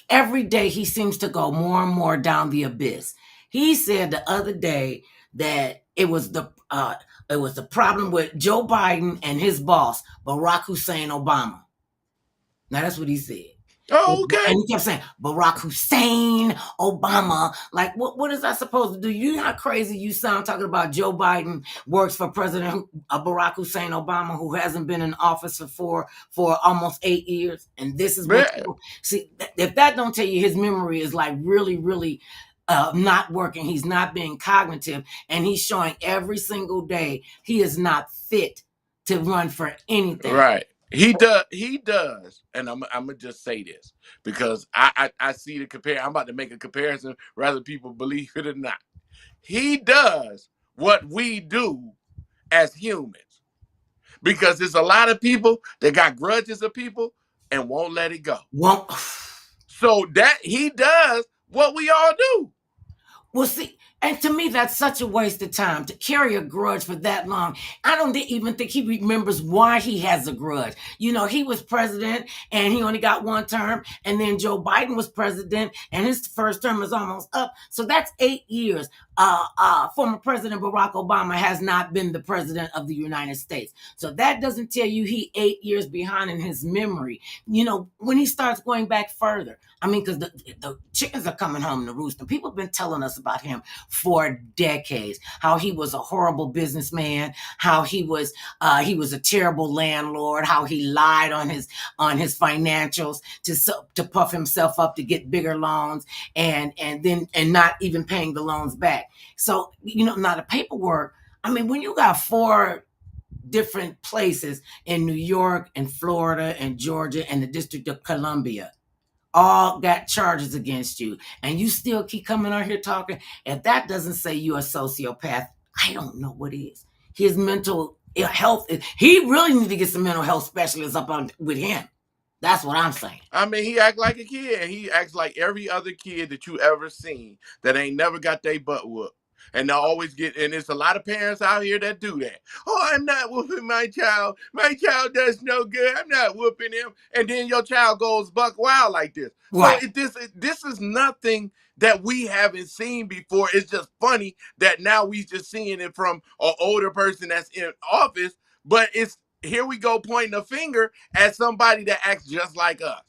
every day he seems to go more and more down the abyss. He said the other day that it was the problem with Joe Biden and his boss, Barack Hussein Obama. Now that's what he said. Oh, okay. And he kept saying Barack Hussein Obama. Like, what is that supposed to do? You know how crazy you sound talking about Joe Biden works for President Barack Hussein Obama, who hasn't been in office for almost 8 years. And this is what Yeah. you see. If that don't tell you his memory is like really, really not working, he's not being cognitive, and he's showing every single day he is not fit to run for anything. Right. He does. He does. And I'm gonna just say this because I see the compare. I'm about to make a comparison, whether people believe it or not. He does what we do as humans because there's a lot of people that got grudges of people and won't let it go. Won't. So that he does what we all do. Well, see, and to me, that's such a waste of time to carry a grudge for that long. I don't even think he remembers why he has a grudge. You know, he was president and he only got one term, and then Joe Biden was president and his first term is almost up. So that's 8 years. Former President Barack Obama has not been the president of the United States. So that doesn't tell you he 8 years behind in his memory. You know, when he starts going back further, I mean, because the chickens are coming home to roost. And people have been telling us about him for decades, how he was a horrible businessman, how he was a terrible landlord, how he lied on his financials to puff himself up to get bigger loans, and not even paying the loans back. So, you know, now the paperwork, I mean, when you got 4 different places in New York and Florida and Georgia and the District of Columbia all got charges against you, and you still keep coming out here talking, if that doesn't say you're a sociopath, I don't know what is. His mental health, he really needs to get some mental health specialists up on with him. That's what I'm saying. I mean, he act like a kid, and he acts like every other kid that you ever seen that ain't never got their butt whooped. And they always get, and there's a lot of parents out here that do that. Oh, I'm not whooping my child. My child does no good. I'm not whooping him. And then your child goes buck wild like this. So Right. this is nothing that we haven't seen before. It's just funny that now we just seeing it from an older person that's in office. But it's here we go pointing a finger at somebody that acts just like us.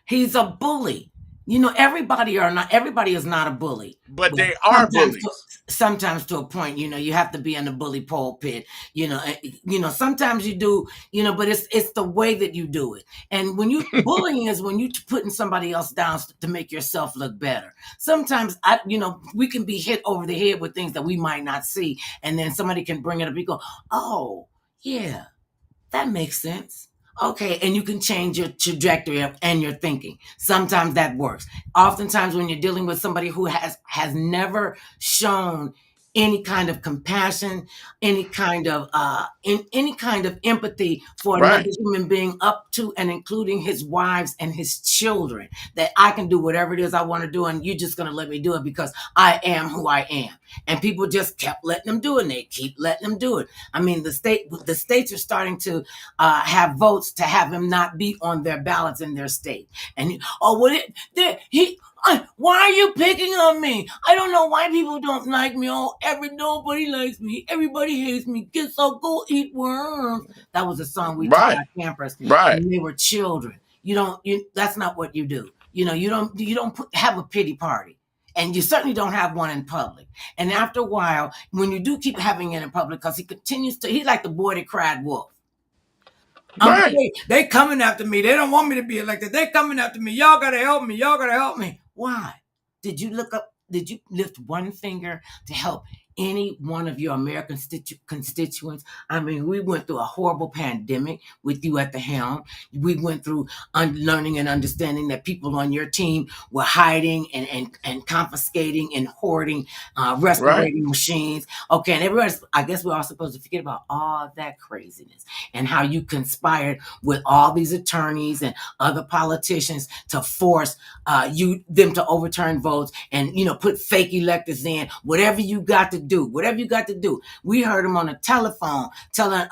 He's a bully. You know, everybody is not a bully. But Well, they are bullies. sometimes to a point, you know, you have to be in the bully pulpit. You know, sometimes you do, you know, but it's the way that you do it. And when you bullying is when you putting somebody else down to make yourself look better. Sometimes we can be hit over the head with things that we might not see, and then somebody can bring it up. You go, oh yeah, that makes sense. Okay, and you can change your trajectory and your thinking. Sometimes that works. Oftentimes, when you're dealing with somebody who has never shown any kind of compassion, any kind of any kind of empathy for another Right. human being, up to and including his wives and his children, that I can do whatever it is I want to do, and you're just going to let me do it because I am who I am. And people just kept letting them do it, and they keep letting them do it. I mean, the states are starting to have votes to have him not be on their ballots in their state. And why are you picking on me? I don't know why people don't like me. Oh, nobody likes me. Everybody hates me. Guess I'll go eat worms. That was a song we taught Right. our campers Right. when they were children. That's not what you do. You know, you don't have a pity party. And you certainly don't have one in public. And after a while, when you do keep having it in public, because he's like the boy that cried wolf. I'm Right. afraid they coming after me. They don't want me to be elected. They coming after me. Y'all gotta help me. Y'all gotta help me. Why? Did you look up? Did you lift one finger to help any one of your American constituents? I mean, we went through a horrible pandemic with you at the helm. We went through learning and understanding that people on your team were hiding and confiscating and hoarding Right. respirating machines. Okay, and I guess we're all supposed to forget about all that craziness and how you conspired with all these attorneys and other politicians to force them to overturn votes and put fake electors in. Whatever you got to do. We heard him on the telephone telling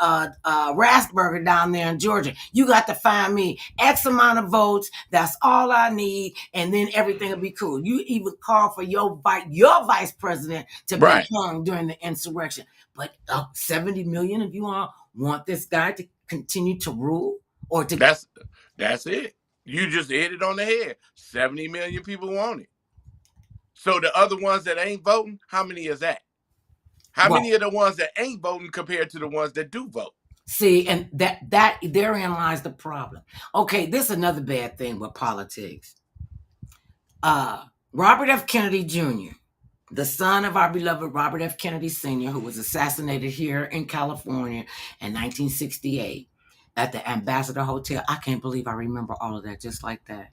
Rasberger down there in Georgia, you got to find me X amount of votes. That's all I need, and then everything will be cool. You even called for your vice president to be Right. hung during the insurrection. But 70 million of you all want this guy to continue to rule, or to That's it. You just hit it on the head. 70 million people want it. So the other ones that ain't voting, how many is that? How Right. many of the ones that ain't voting compared to the ones that do vote? See, and that therein lies the problem. Okay, this is another bad thing with politics. Robert F. Kennedy Jr., the son of our beloved Robert F. Kennedy Sr., who was assassinated here in California in 1968 at the Ambassador Hotel. I can't believe I remember all of that just like that.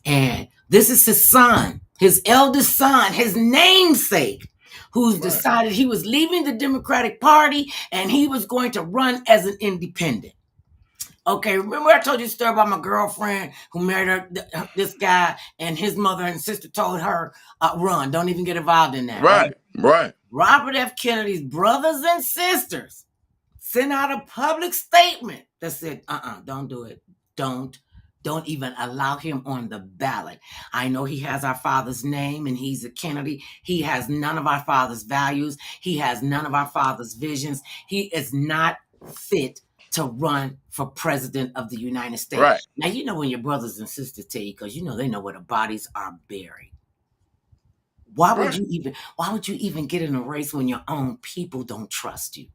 And this is his son, his eldest son, his namesake, who's Right. decided he was leaving the Democratic Party and he was going to run as an independent. Okay, remember I told you a story about my girlfriend who married this guy, and his mother and sister told her, run, don't even get involved in that, right? Right. Right. Robert F. Kennedy's brothers and sisters sent out a public statement that said, don't do it. Don't even allow him on the ballot. I know he has our father's name and he's a Kennedy. He has none of our father's values. He has none of our father's visions. He is not fit to run for president of the United States. Right. Now, you know when your brothers and sisters tell you, because you know they know where the bodies are buried. Why would Right. you even get in a race when your own people don't trust you?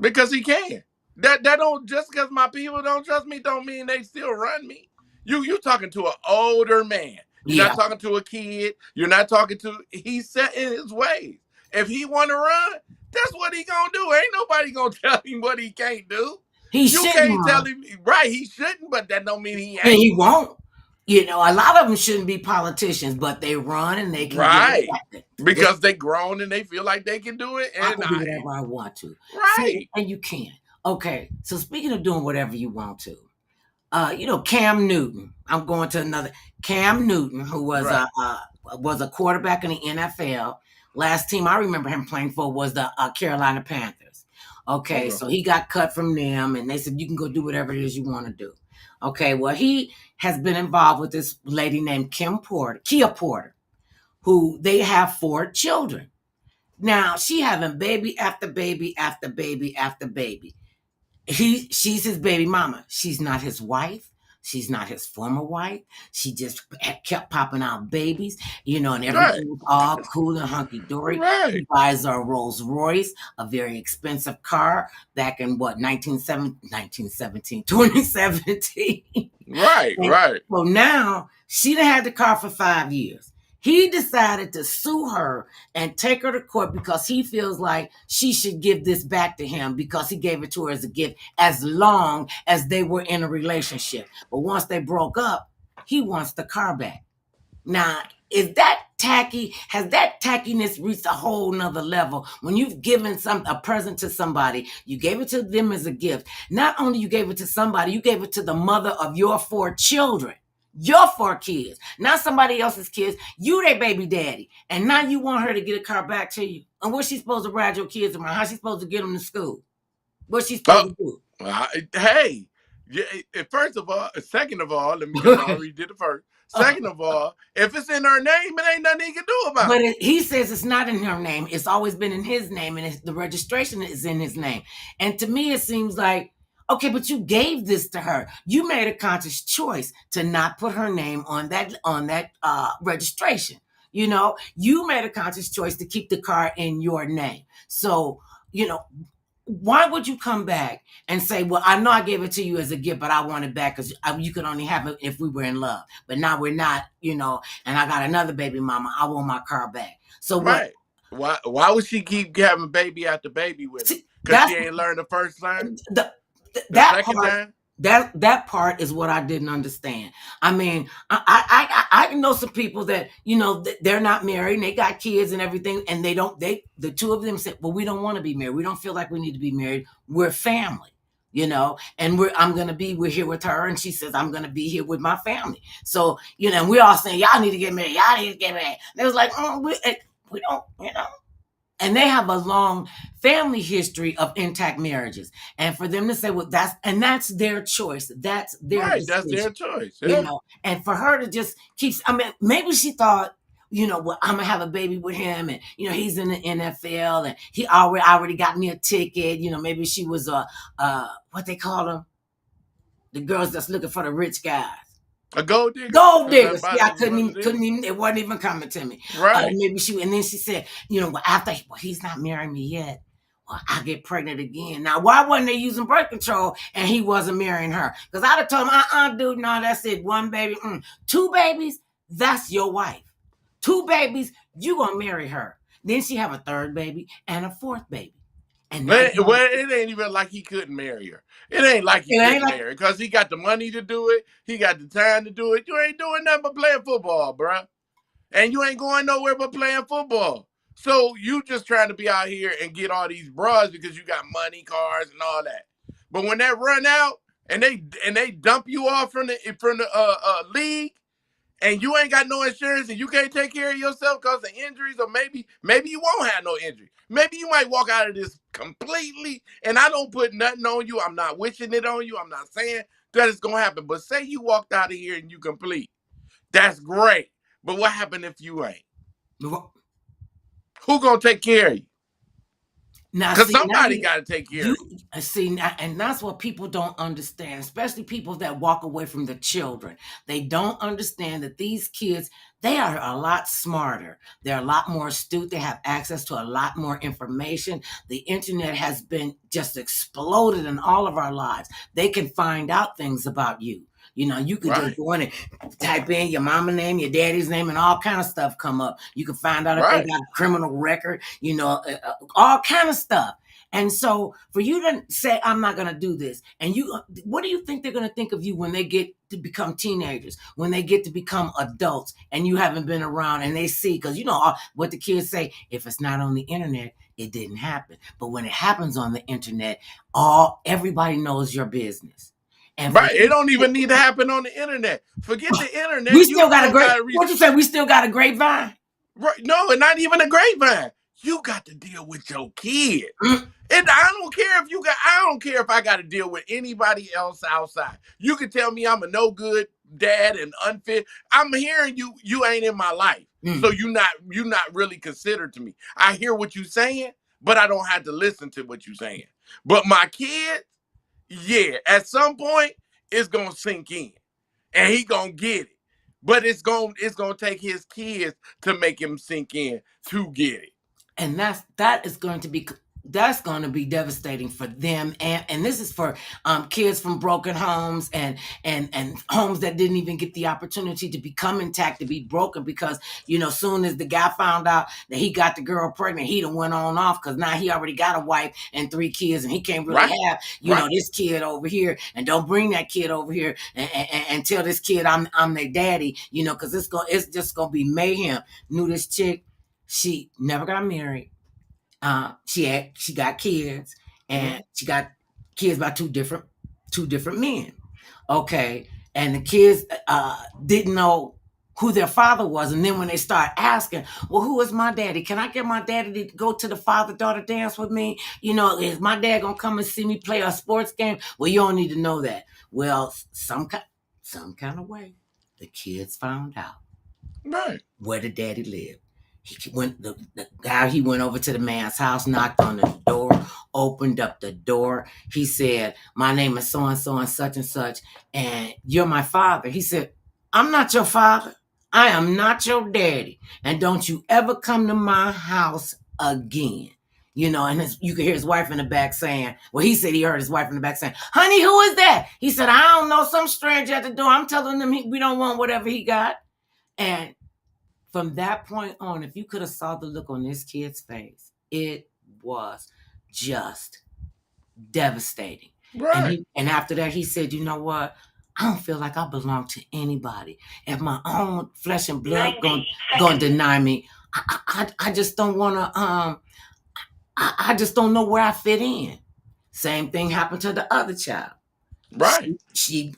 Because he can. That don't, just because my people don't trust me don't mean they still run me. You talking to an older man. You're Yeah, not talking to a kid. You're not talking to, he's set in his ways. If he want to run, that's what he gonna do. Ain't nobody gonna tell him what he can't do. he You shouldn't can't tell run, him, right, he shouldn't, but that don't mean he and ain't. he won't. You know, a lot of them shouldn't be politicians, but they run and they can get Right. elected. Because they grown and they feel like they can do it. I And can do whatever I want to. See, right. and you can. Okay, so speaking of doing whatever you want to, Cam Newton. I'm going to another Cam Newton, who Right. was a quarterback in the NFL. Last team I remember him playing for was the Carolina Panthers. Okay, Okay. so he got cut from them, and they said you can go do whatever it is you want to do. Okay, well he has been involved with this lady named Kia Porter, who they have 4 children. Now she having baby after baby after baby after baby. She's his baby mama. She's not his wife. She's not his former wife. She just kept popping out babies, and Right. everything was all cool and hunky dory. Right. He buys a Rolls Royce, a very expensive car, back in what 2017. Right. And Right. so now she done had the car for 5 years. He decided to sue her and take her to court because he feels like she should give this back to him because he gave it to her as a gift as long as they were in a relationship. But once they broke up, he wants the car back. Now, is that tacky? Has that tackiness reached a whole nother level? When you've given a present to somebody, you gave it to them as a gift. Not only you gave it to somebody, you gave it to the mother of your 4 children. Your 4 kids, not somebody else's kids. You their baby daddy. And now you want her to get a car back to you. And what's she supposed to ride your kids around? How's she supposed to get them to school? What's she Oh, supposed to do? hey, first of all, second of all, let me, because I already did the first. Second of all, if it's in her name, it ain't nothing he can do about But it. he says it's not in her name. It's always been in his name, and the registration is in his name. And to me, it seems like, okay, but you gave this to her. You made a conscious choice to not put her name on that registration. You made a conscious choice to keep the car in your name. So, why would you come back and say, well, I know I gave it to you as a gift, but I want it back because you could only have it if we were in love. But now we're not, and I got another baby mama. I want my car back. So what? Right. Why would she keep having baby after baby with him? See, Because that's she ain't learned the first time? the, The that second part. time? That part is what I didn't understand. I mean, I know some people that they're not married and they got kids and everything, and the 2 of them said, well, we don't want to be married. We don't feel like we need to be married. We're family, and we're here with her, and she says I'm gonna be here with my family. So and we're all saying y'all need to get married. Y'all need to get married. And it was like, we don't, and they have a long family history of intact marriages. And for them to say, well, that's their choice. That's their Right. That's their decision, choice. Yeah. And for her to just maybe she thought, well, I'm gonna have a baby with him, and he's in the NFL, and he already got me a ticket. Maybe she was what they call them, the girls that's looking for the rich guys. A gold digger? Gold Because that's digger. See, about I what it is. couldn't even, it wasn't even coming to me. Right. Maybe and then she said, you know, well, after, well, he's not marrying me yet. Well, I get pregnant again. Now, why wasn't they using birth control and he wasn't marrying her? Because I'd have told him, dude, no, that's it. One baby, two babies, that's your wife. Two babies, you gonna marry her. Then she have a third baby and a fourth baby. And now you Well, it ain't even like he couldn't marry her. It ain't like he it ain't couldn't like marry her because he got the money to do it. He got the time to do it. You ain't doing nothing but playing football, bruh. And you ain't going nowhere but playing football. So you just trying to be out here and get all these bras because you got money, cars, and all that. But when that run out and they dump you off from the league, and you ain't got no insurance and you can't take care of yourself because of injuries, or maybe you won't have no injury. Maybe you might walk out of this completely, and I don't put nothing on you. I'm not wishing it on you. I'm not saying that it's gonna happen. But say you walked out of here and you complete. That's great. But what happened if you ain't? Who gonna take care of you? now. Because See now somebody got to take care you of you. see now, and that's what people don't understand, especially people that walk away from the children. They don't understand that these kids, they are a lot smarter. They're a lot more astute. They have access to a lot more information. The internet has been just exploded in all of our lives. They can find out things about you. You know, you could just Right, go in and type in your mama name, your daddy's name, and all kind of stuff come up. You can find out if they right. got a criminal record, you know, all kind of stuff. And so for you to say, I'm not going to do this, and you, what do you think they're going to think of you when they get to become teenagers, when they get to become adults, and you haven't been around and they see, because you know what the kids say, if it's not on the internet, it didn't happen. But when it happens on the internet, everybody knows your business. And for Right. It you, don't even need to happen on the internet. Forget the we internet. You still got a still great, got to reach. what you say, we still got a grapevine? Right. No, and not even a grapevine. You got to deal with your kid. Mm. And I don't care if you got, I don't care if I got to deal with anybody else outside. You can tell me I'm a no good dad and unfit. I'm hearing you ain't in my life. So you not really considered to me. I hear what you saying, but I don't have to listen to what you saying. But my kid, yeah, at some point it's gonna sink in. And he gonna get it. But it's gonna take his kids to make him sink in to get it. And that is going to be, that's going to be devastating for them, and this is for kids from broken homes, and homes that didn't even get the opportunity to become intact, to be broken, because you know, soon as the guy found out that he got the girl pregnant, he done went on off, because now he already got a wife and 3 kids, and he can't really Right, have, you know, right, this kid over here, and don't bring that kid over here, and tell this kid I'm their daddy, you know, because it's just gonna be mayhem. Knew this chick, she never got married. She got kids, mm-hmm. and she got kids by two different men. Okay, and the kids didn't know who their father was, and then when they start asking, well, who is my daddy? Can I get my daddy to go to the father-daughter dance with me? You know, is my dad gonna come and see me play a sports game? Well, you don't need to know that. Well, some kind of way, the kids found out Right, where the daddy lived. He went, the guy, he went over to the man's house, knocked on the door, opened up the door. He said, my name is so and such and such, and you're my father. He said, I'm not your father. I am not your daddy. And don't you ever come to my house again. You know, and you could hear his wife in the back saying, well, he said he heard his wife in the back saying, honey, who is that? He said, I don't know, some stranger at the door. I'm telling them we don't want whatever he got. And from that point on, if you could have saw the look on this kid's face, it was just devastating. right, And after that, he said, you know what? I don't feel like I belong to anybody. If my own flesh and blood gonna deny me, I just don't want to. I just don't know where I fit in. Same thing happened to the other child. right, She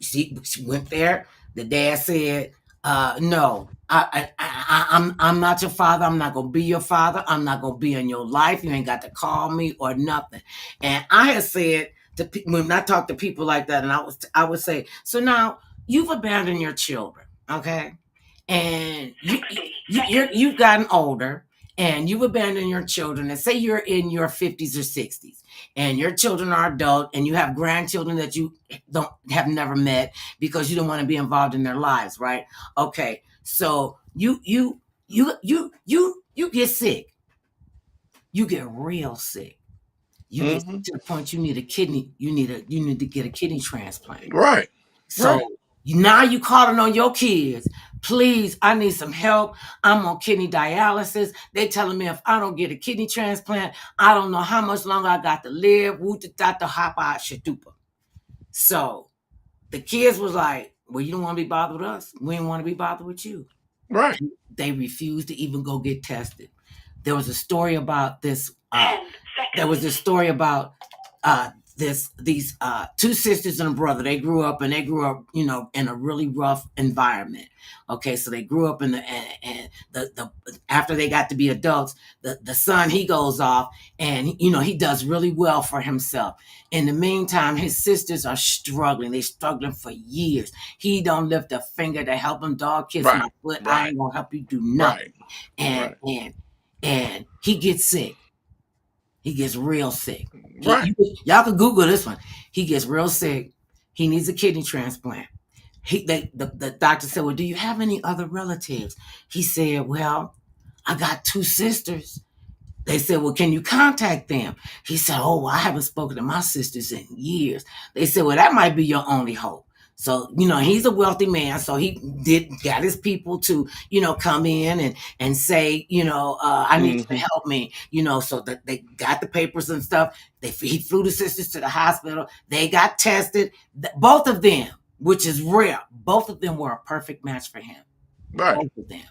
went there. The dad said, "No, I'm not your father. I'm not gonna be your father. I'm not gonna be in your life. You ain't got to call me or nothing." And I had said to when I talk to people like that, and I would say, "So now you've abandoned your children, okay? And you've gotten older." and you abandon your children, and say you're in your 50s or 60s, and your children are adult, and you have grandchildren that you don't have never met because you don't want to be involved in their lives, right? Okay, so you get sick, you get real sick, you get Mm-hmm. to the point you need a kidney, you need to get a kidney transplant. Right. So Right. now you calling on your kids. Please, I need some help. I'm on kidney dialysis. They telling me if I don't get a kidney transplant, I don't know how much longer I got to live. Woo data hapa shadupa. So the kids was like, well, you don't want to be bothered with us. We didn't want to be bothered with you. Right. They refused to even go get tested. There was a story about this. There was a story about uh, these two sisters and a brother. They grew up, in a really rough environment. Okay, so they grew up in and the after they got to be adults, the son, he goes off, and he does really well for himself. In the meantime, his sisters are struggling. They're struggling for years. He don't lift a finger to help them. Dog, kiss my Right. foot. I Right. ain't gonna help you do nothing. Right. And Right. and he gets sick. He gets real sick. Right. Y'all can Google this one. He gets real sick. He needs a kidney transplant. The doctor said, well, do you have any other relatives? He said, well, I got two sisters. They said, well, can you contact them? He said, oh, well, I haven't spoken to my sisters in years. They said, well, that might be your only hope. So, he's a wealthy man. So he got his people to, come in and say, I need you to Mm-hmm. help me, so that they got the papers and stuff. He flew the sisters to the hospital. They got tested. Both of them, which is rare, both of them were a perfect match for him. Right. Both of them.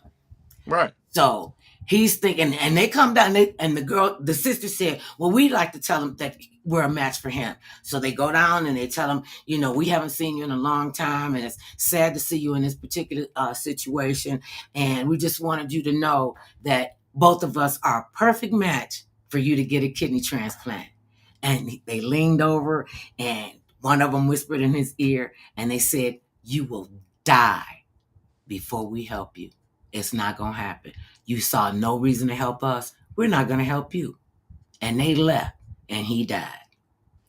Right. So he's thinking, and they come down, and the sister said, well, we like to tell him that we're a match for him. So they go down and they tell him, we haven't seen you in a long time, and it's sad to see you in this particular situation. And we just wanted you to know that both of us are a perfect match for you to get a kidney transplant. And they leaned over, and one of them whispered in his ear, and they said, you will die before we help you. It's not going to happen. You saw no reason to help us. We're not going to help you. And they left, and he died.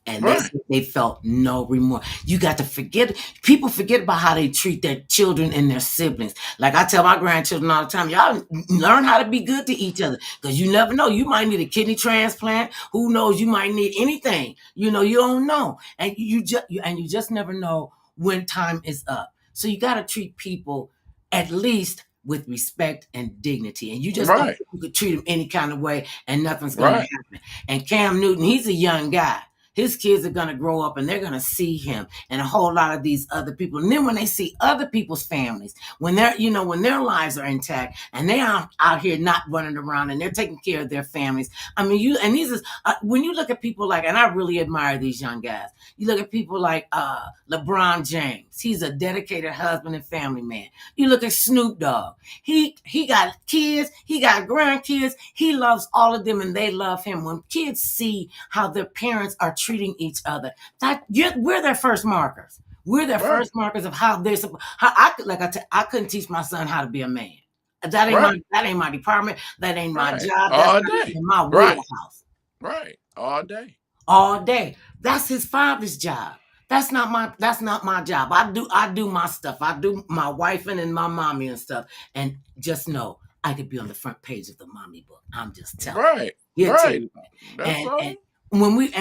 And Right. they felt no remorse. You got to forget. People forget about how they treat their children and their siblings. Like I tell my grandchildren all the time, y'all learn how to be good to each other, because you never know. You might need a kidney transplant. Who knows? You might need anything. You don't know, and you just never know when time is up. So you got to treat people at least with respect and dignity. And you just don't Right. think you could treat them any kind of way and nothing's going to Right. happen. And Cam Newton, he's a young guy. His kids are going to grow up and they're going to see him and a whole lot of these other people. And then when they see other people's families, when when their lives are intact and they are out here not running around and they're taking care of their families. I mean, when you look at people like, and I really admire these young guys, you look at people like LeBron James. He's a dedicated husband and family man. You look at Snoop Dogg. He got kids. He got grandkids. He loves all of them and they love him. When kids see how their parents are treating each other, we're their first markers. We're their Right. first markers of how they're I couldn't teach my son how to be a man. Right. That ain't my department. That ain't my Right. job. That's All not day. even my Right. wheelhouse. Right. All day. All day. That's his father's job. That's not my job. I do my stuff. I do my wifing and my mommy and stuff. And just know I could be on the front page of the mommy book. I'm just telling Right. you. He'll tell Right. you that. That's And all.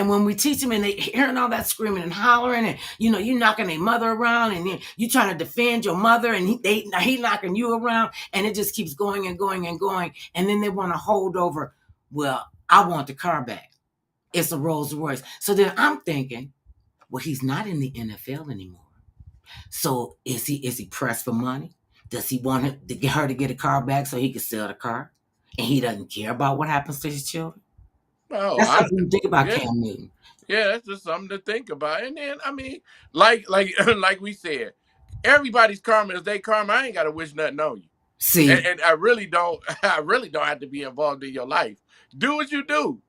when we teach them and they hearing all that screaming and hollering and you knocking their mother around and then you trying to defend your mother and he knocking you around and it just keeps going and going and going and then they want to hold over. Well, I want the car back. It's a Rolls Royce. So then I'm thinking, well, he's not in the NFL anymore. So is he pressed for money? Does he want her to get a car back so he can sell the car? And he doesn't care about what happens to his children? Oh, That's something you think about, yeah. Cam Newton. Yeah, that's just something to think about. And then, I mean, like like we said, everybody's karma is their karma. I ain't gotta wish nothing on you. See, And I really don't I really don't have to be involved in your life. Do what you do.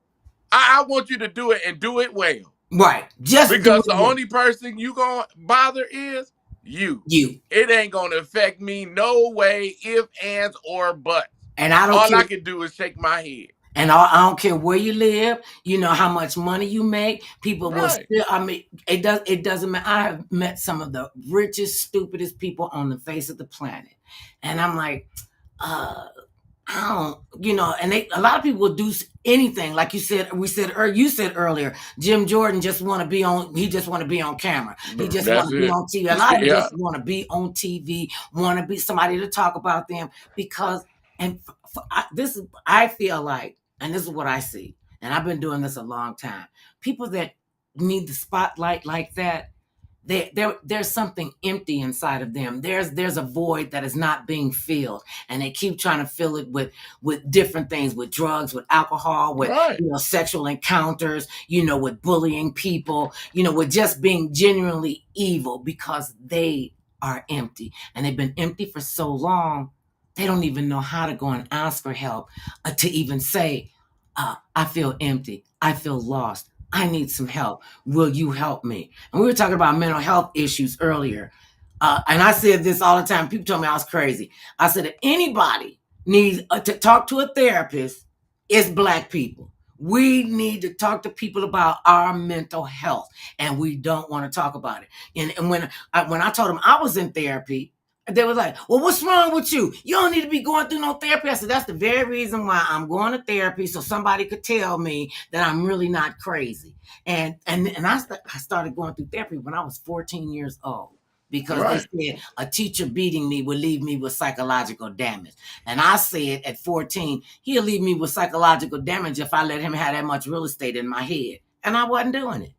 I want you to do it and do it well. right. Just do Because it the well. only person you gonna bother is you. You. It ain't gonna affect me no way, if, ands, or buts. And I don't All care. I can do is shake my head. And I don't care where you live, how much money you make. People will Right. still. I mean, it doesn't matter. I have met some of the richest, stupidest people on the face of the planet, and I'm like, uh, I don't, and a lot of people will do anything. Like you said, you said earlier, Jim Jordan just want to be on. He just want to be on camera. He just want That's to be it. on TV. A lot of them Yeah. just want to be on TV. Want to be somebody to talk about them because. And I feel like, and this is what I see, and I've been doing this a long time. People that need the spotlight like that, there's something empty inside of them. There's a void that is not being filled, and they keep trying to fill it with different things, with drugs, with alcohol, with Right. sexual encounters, with bullying people, with just being genuinely evil because they are empty, and they've been empty for so long. They don't even know how to go and ask for help, to even say, I feel empty. I feel lost. I need some help. Will you help me? And we were talking about mental health issues earlier. And I said this all the time. People told me I was crazy. I said, if anybody needs to talk to a therapist, it's Black people. We need to talk to people about our mental health, and we don't want to talk about it. And when I told them I was in therapy, they was like, well, what's wrong with you? You don't need to be going through no therapy. I said, that's the very reason why I'm going to therapy, so somebody could tell me that I'm really not crazy. And I started going through therapy when I was 14 years old because they Right. said a teacher beating me would leave me with psychological damage. And I said at 14, he'll leave me with psychological damage if I let him have that much real estate in my head. And I wasn't doing it.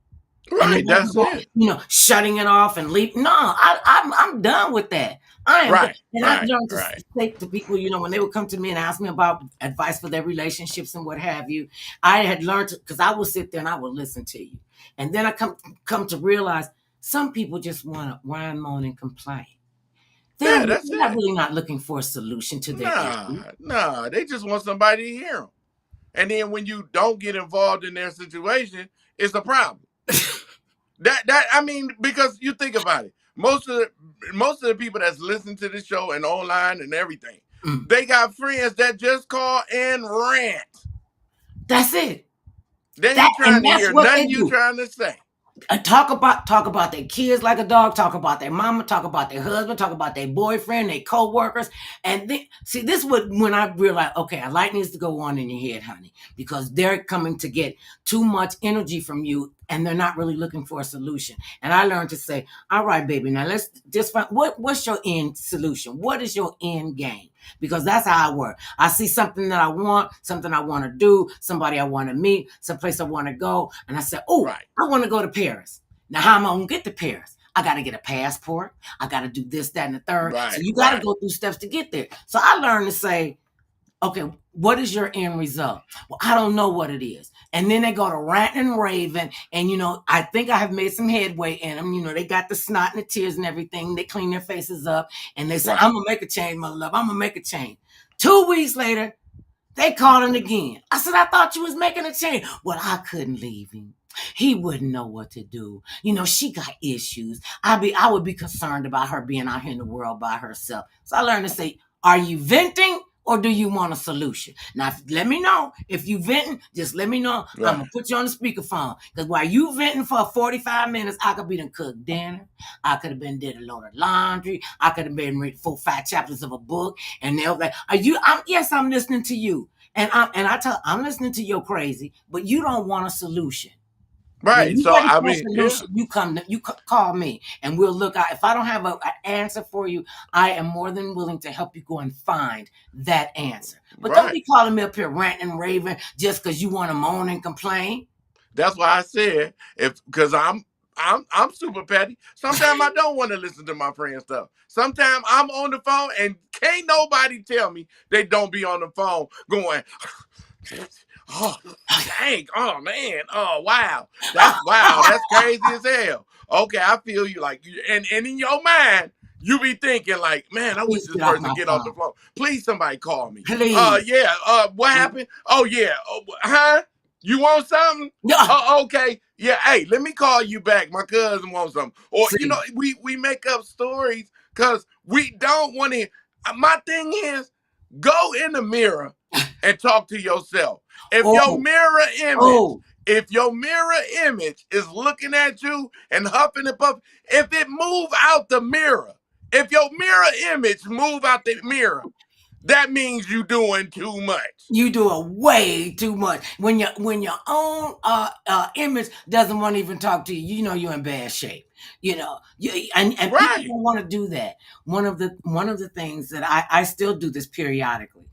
And it Right. wasn't That's going, it. shutting it off and leave. No, I'm done with that. I am, Right. and I've Right. learned to Right. say to people, when they would come to me and ask me about advice for their relationships and what have you. I had learned because I would sit there and I would listen to you, and then I come to realize some people just want to whine, moan, and complain. Yeah. They're That's not it. really not looking for a solution to their issue. Nah. They just want somebody to hear them. And then when you don't get involved in their situation, it's a problem. That I mean, because you think about it, most of the people that's listening to this show and online and everything, Mm. they got friends that just call and rant. That's it. They ain't trying And to that's hear what they nothing you do. trying to say. Talk about their kids like a dog, talk about their mama, talk about their husband, talk about their boyfriend, their co-workers. And see, this is when I realized, okay, a light needs to go on in your head, honey, because they're coming to get too much energy from you and they're not really looking for a solution. And I learned to say, all right, baby, now let's just find what's your end solution? What is your end game? Because that's how I work. I see something that I want, something I want to do, somebody I want to meet, someplace I want to go. And I said, oh, Right. I want to go to Paris. Now, how am I going to get to Paris? I got to get a passport. I got to do this, that, and the third. So Right. you got to Right. go through steps to get there. So I learned to say, okay, what is your end result? Well, I don't know what it is. And then they go to rant and raving. And, I think I have made some headway in them. They got the snot and the tears and everything. They clean their faces up. And they say, Right. I'm going to make a change, my love. I'm going to make a change. 2 weeks later, they calling again. I said, I thought you was making a change. Well, I couldn't leave him. He wouldn't know what to do. She got issues. I would be concerned about her being out here in the world by herself. So I learned to say, are you venting or do you want a solution? Now, let me know. If you venting, just let me know. Right. I'm going to put you on the speakerphone. Because while you venting for 45 minutes, I could be done cooked dinner. I could have been did a load of laundry. I could have been read 4 or 5 chapters of a book. And they'll be like, yes, I'm listening to you. And I'm listening to your crazy, but you don't want a solution. When Right. you So ready I for a mean, yeah. solution, you call me and we'll look out. If I don't have an answer for you, I am more than willing to help you go and find that answer. But don't Right. be calling me up here ranting and raving just because you want to moan and complain. That's why I said because I'm super petty. Sometimes I don't want to listen to my friend's stuff. Sometimes I'm on the phone and can't nobody tell me they don't be on the phone going, oh dang, oh man, oh wow. That's crazy as hell. Okay, I feel you like and in your mind, you be thinking like, man, I wish Please this get off person my get off the phone. phone. Please somebody call me. Please. Yeah, what happened? Oh yeah. Huh? You want something? Yeah. Oh, okay. Yeah, hey, let me call you back. My cousin wants something. Or, See. we make up stories because we don't want to. My thing is, Go in the mirror and talk to yourself. If your Oh, mirror image, oh, if your mirror image is looking at you and huffing and puffing, if it move out the mirror, if your mirror image move out the mirror, that means you doing too much. you do it way too much. When your own image doesn't want to even talk to you, you know you're in bad shape. You know, and people Right. don't want to do that. One of the things that I still do this periodically,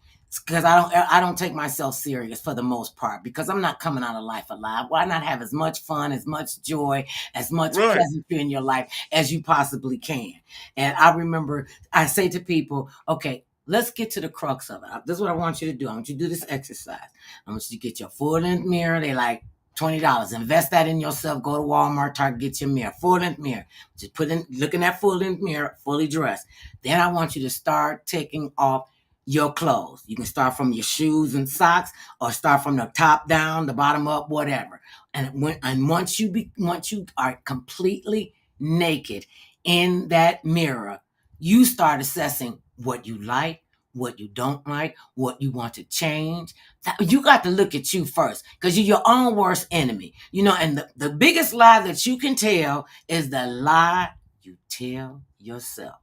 because I don't take myself serious for the most part, because I'm not coming out of life alive. Why not have as much fun, as much joy, as much Right. pleasantry in your life as you possibly can? And I remember I say to people, okay, let's get to the crux of it. This is what I want you to do. I want you to do this exercise. I want you to get your full length mirror. They like $20. Invest that in yourself. Go to Walmart, Target, get your mirror, full length mirror. Just look in that full length mirror, fully dressed. Then I want you to start taking off your clothes. You can start from your shoes and socks, or start from the top down, the bottom up, whatever. And once you are completely naked in that mirror, you start assessing what you like, what you don't like, what you want to change. You got to look at you first, because you're your own worst enemy. And the biggest lie that you can tell is the lie you tell yourself.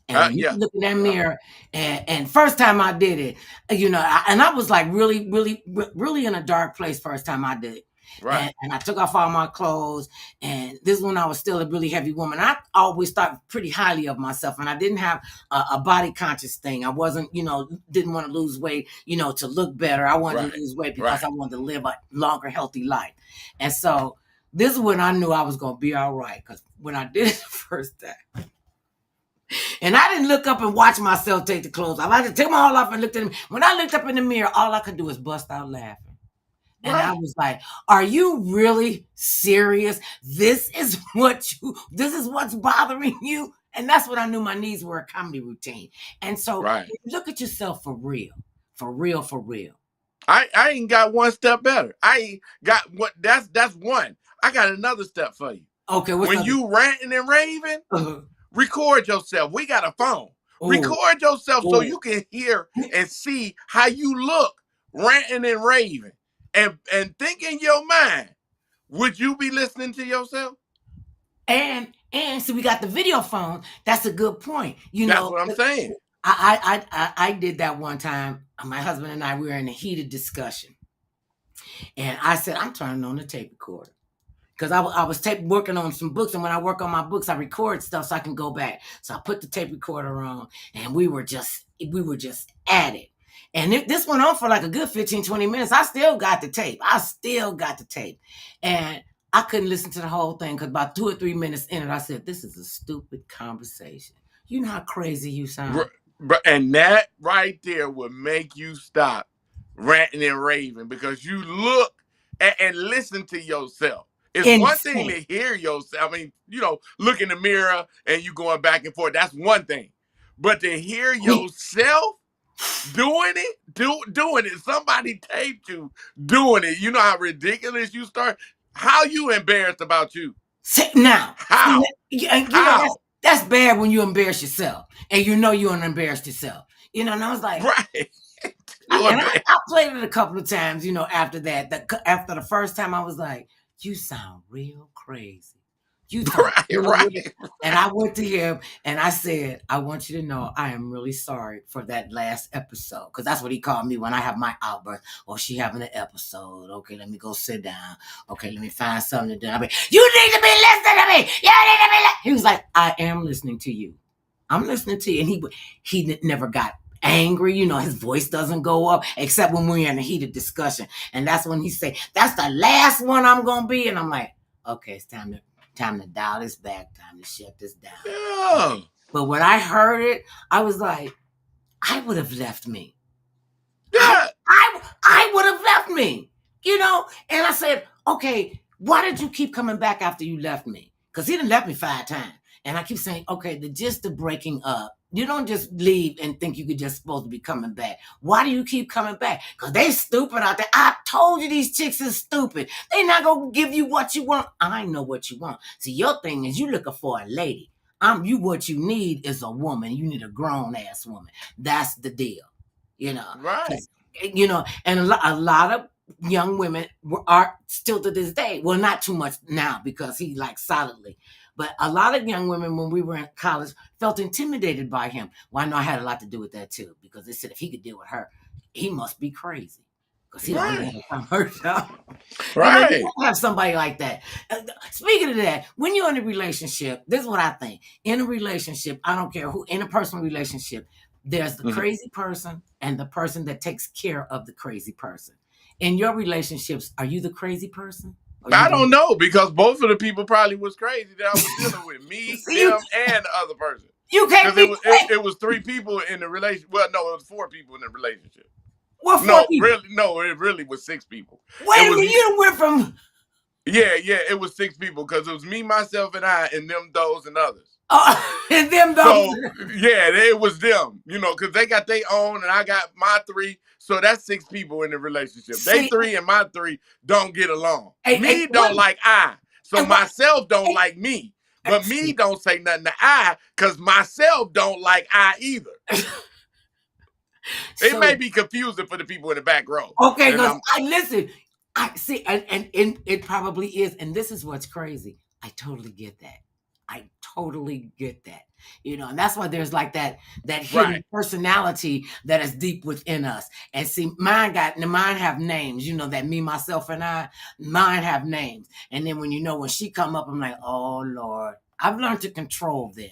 And when you Yeah. look in that mirror, and first time I did it, I was like really, really, really in a dark place first time I did it. Right. And I took off all my clothes, and this is when I was still a really heavy woman. I always thought pretty highly of myself, and I didn't have a body conscious thing. I wasn't, didn't want to lose weight, to look better. I wanted Right. to lose weight because Right. I wanted to live a longer, healthy life. And so this is when I knew I was going to be all right, because when I did it the first time, and I didn't look up and watch myself take the clothes off. I just took them all off and looked at them. When I looked up in the mirror, all I could do was bust out laughing. And I Right. was like, are you really serious? This is what's bothering you? And that's when I knew my needs were a comedy routine. And so Right. look at yourself for real, for real, for real. I ain't got one step better. I ain't got what that's one. I got another step for you. Okay, what's When other? you ranting and raving, record yourself. We got a phone. Oh, Record yourself so oh. you can hear and see how you look ranting and raving. And think in your mind, would you be listening to yourself? And so we got the video phone. That's a good point. That's what I'm saying. I did that one time. My husband and I, we were in a heated discussion, and I said, I'm turning on the tape recorder, because I was working on some books, and when I work on my books, I record stuff so I can go back. So I put the tape recorder on, and we were just at it. And this went on for like a good 15, 20 minutes. I still got the tape. And I couldn't listen to the whole thing, because about 2 or 3 minutes in it, I said, this is a stupid conversation. You know how crazy you sound? And that right there would make you stop ranting and raving, because you look and listen to yourself. It's one thing Insane. to hear yourself. I mean, look in the mirror and you going back and forth. That's one thing. But to hear yourself doing it, doing it, somebody taped you doing it. You know how ridiculous you start? How you embarrassed about you? Now, How? How? that's bad when you embarrass yourself, and you know you don't embarrass yourself. And I was like, Right. You embarrassed. I played it a couple of times, after that. After the first time, I was like, you sound real crazy. You sound Right, real, real. right. And I went to him and I said, I want you to know I am really sorry for that last episode. Because that's what he called me when I have my outburst. Or she having an episode. Okay, let me go sit down. Okay, let me find something to do. I mean, you need to be listening to me. You need to be He was like, I am listening to you. I'm listening to you. And he never got angry. His voice doesn't go up except when we're in a heated discussion. And that's when he say, that's the last one I'm going to be. And I'm like, okay, it's time to dial this back, time to shut this down. Yeah. But when I heard it, I was like, I would have left me. Yeah. I would have left me, And I said, okay, why did you keep coming back after you left me? Because he done left me 5 times. And I keep saying, okay, the gist of breaking up, you don't just leave and think you could just supposed to be coming back. Why do you keep coming back? Because they stupid out there. I told you these chicks is stupid. They not going to give you what you want. I know what you want. See, your thing is you looking for a lady. What you need is a woman. You need a grown-ass woman. That's the deal. you know, Right. 'cause, and a lot of young women are still to this day. Well, not too much now because he like solidly, but a lot of young women when we were in college felt intimidated by him. Well, I know I had a lot to do with that too because they said if he could deal with her, he must be crazy because he don't Right. want to come hurt her. You Right. don't have somebody like that. Speaking of that, when you're in a relationship, this is what I think. In a relationship, I don't care who, in a personal relationship, there's the Mhm. crazy person and the person that takes care of the crazy person. In your relationships, are you the crazy person? Or you I the don't know because both of the people probably was crazy that I was dealing with. Me, see them, and the other person. you can't Because be it was three people in the relation. Well, no, it was four people in the relationship. what four No, people. really, no, it really was six people. Wait It a was minute, you done went from yeah, it was six people because it was me, myself, and I, and them, those, and others. and them those. So yeah, it was them, because they got their own and I got my three. So that's six people in the relationship. They See, three and my three don't get along. hey, Me don't like I. So what? myself don't Hey, like me. But me see, don't say nothing to I because myself don't like I either. It so may be confusing for the people in the back row. okay, And because I'm I listen. I see, and it probably is, and this is what's crazy. I totally get that. I totally get that. And that's why there's like that right, hidden personality that is deep within us. And see, mine have names. That me, myself, and I. Mine have names. And then when she come up, I'm like, oh Lord, I've learned to control them.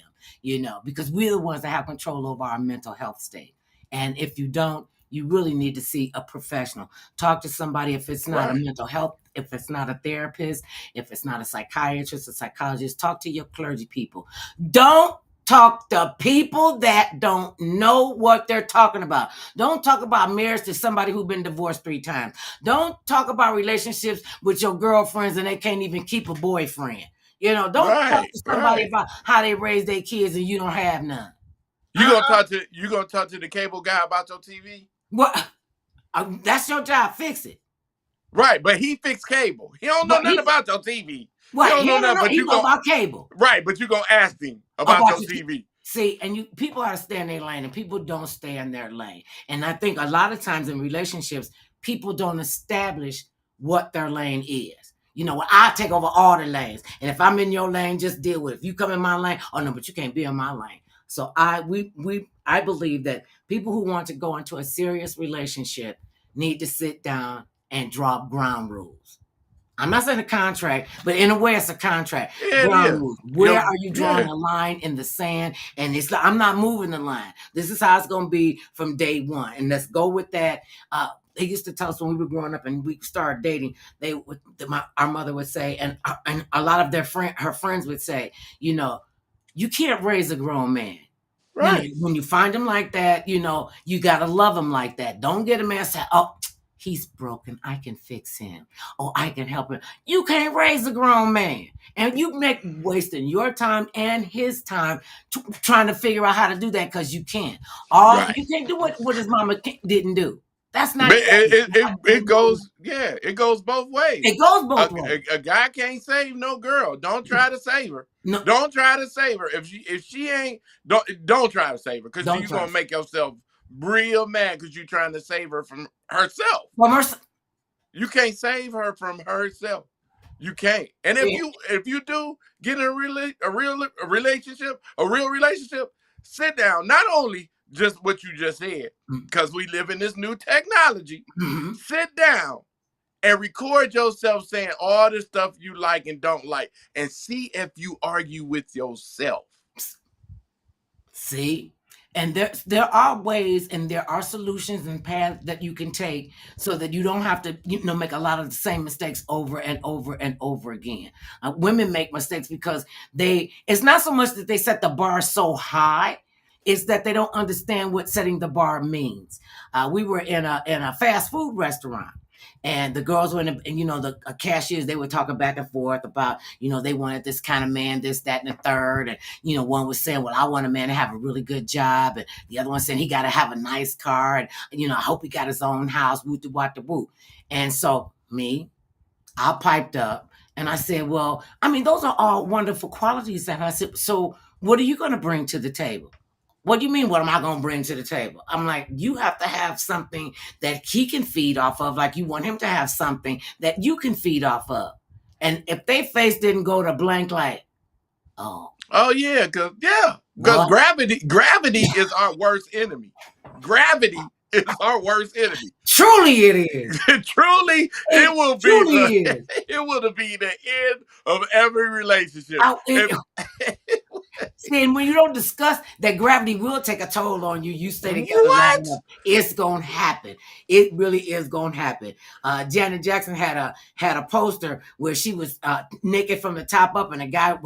Because we're the ones that have control over our mental health state. And if you don't, you really need to see a professional. Talk to somebody if it's not a right, mental health, if it's not a therapist, if it's not a psychiatrist, a psychologist. Talk to your clergy people. Don't talk to people that don't know what they're talking about. Don't talk about marriage to somebody who's been divorced 3 times. Don't talk about relationships with your girlfriends and they can't even keep a boyfriend. Don't talk right, to somebody right. about how they raise their kids and you don't have none. You Uh-uh. gonna talk to the cable guy about your TV? What? That's your job. Fix it. Right, but he fixed cable. He don't know But nothing about your TV. He right, don't he know don't nothing, know. but He you know going about cable. right, but you gonna ask him about About your you. TV. See, and people gotta stay in their lane, and people don't stay in their lane. And I think a lot of times in relationships, people don't establish what their lane is. I take over all the lanes, and if I'm in your lane, just deal with it. If you come in my lane, oh no, but you can't be in my lane. So I believe that people who want to go into a serious relationship need to sit down and draw ground rules. I'm not saying a contract, but in a way, it's a contract. Yeah, it Ground is. rules. Where Yo, are you drawing yeah, a line in the sand? And it's like, I'm not moving the line. This is how it's going to be from day one. And let's go with that. They used to tell us when we were growing up and we started dating. Our mother would say, and a lot of her friends would say, you can't raise a grown man. right, When you find him like that, you gotta love him like that. Don't get a man say, "Oh, he's broken. I can fix him. Oh, I can help him." You can't raise a grown man, and you make wasting your time and his time trying to figure out how to do that because you can't. All right. you can't do what his mama didn't do. That's But not it goes, yeah, it goes both ways. it goes both ways. A guy can't save no girl. Don't try to save her. No, Don't try to save her. If she ain't, don't try to save her because don't you're gonna trust. make yourself real mad because you're trying to save her from herself. From her, You can't save her from herself. You can't. And see, if you do get in a relationship, a real relationship, sit down. Not only just what you just said, because we live in this new technology. mhm. Sit down and record yourself saying all the stuff you like and don't like, and see if you argue with yourself. See, and there are ways and there are solutions and paths that you can take so that you don't have to make a lot of the same mistakes over and over and over again. Women make mistakes because it's not so much that they set the bar so high, it's that they don't understand what setting the bar means. We were in a fast food restaurant, and the girls were and the cashiers, they were talking back and forth about they wanted this kind of man, this, that, and the third. And one was saying, well, I want a man to have a really good job, and the other one saying he got to have a nice car, and I hope he got his own house, woo what the woo. And so I piped up and I said, well, I mean, those are all wonderful qualities. That I said, so what are you going to bring to the table? What do you mean? What am I going to bring to the table? I'm like, you have to have something that he can feed off of. Like you want him to have something that you can feed off of. And if their face didn't go to blank, like, oh, yeah, because what? gravity is our worst enemy. Gravity is our worst enemy. Truly, it is. Truly, It truly is. it will be the end of every relationship. See, and when you don't discuss that gravity will take a toll on you, you stay together long What? enough. It's gonna happen. It really is gonna happen. Janet Jackson had a poster where she was naked from the top up, and a guy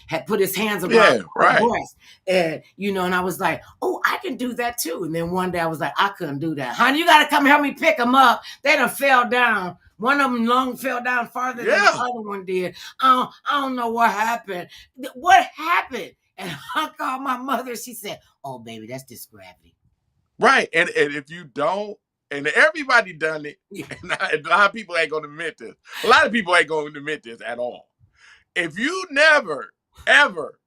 had put his hands around her Right. breast, and and I was like, oh, I can do that too. And then one day I was like, I couldn't do that, honey. You got to come help me pick them up. They done fell down. One of them lung fell down farther than the other one did. I don't know what happened. What happened? And I called my mother. She said, oh, baby, that's just gravity. Right. And if you don't, and everybody done it, and a lot of people ain't going to admit this. A lot of people ain't going to admit this at all. If you never, ever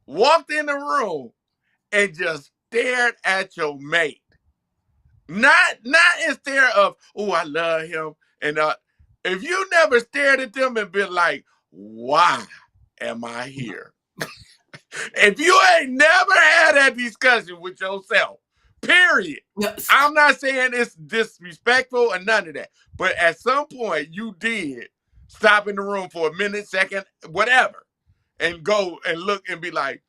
walked in the room and just stared at your mate, not instead of, oh, I love him, and if you never stared at them and been like, why am I here? If you ain't never had that discussion with yourself, period. Yes. I'm not saying it's disrespectful or none of that, but at some point you did stop in the room for a minute, second, whatever, and go and look and be like,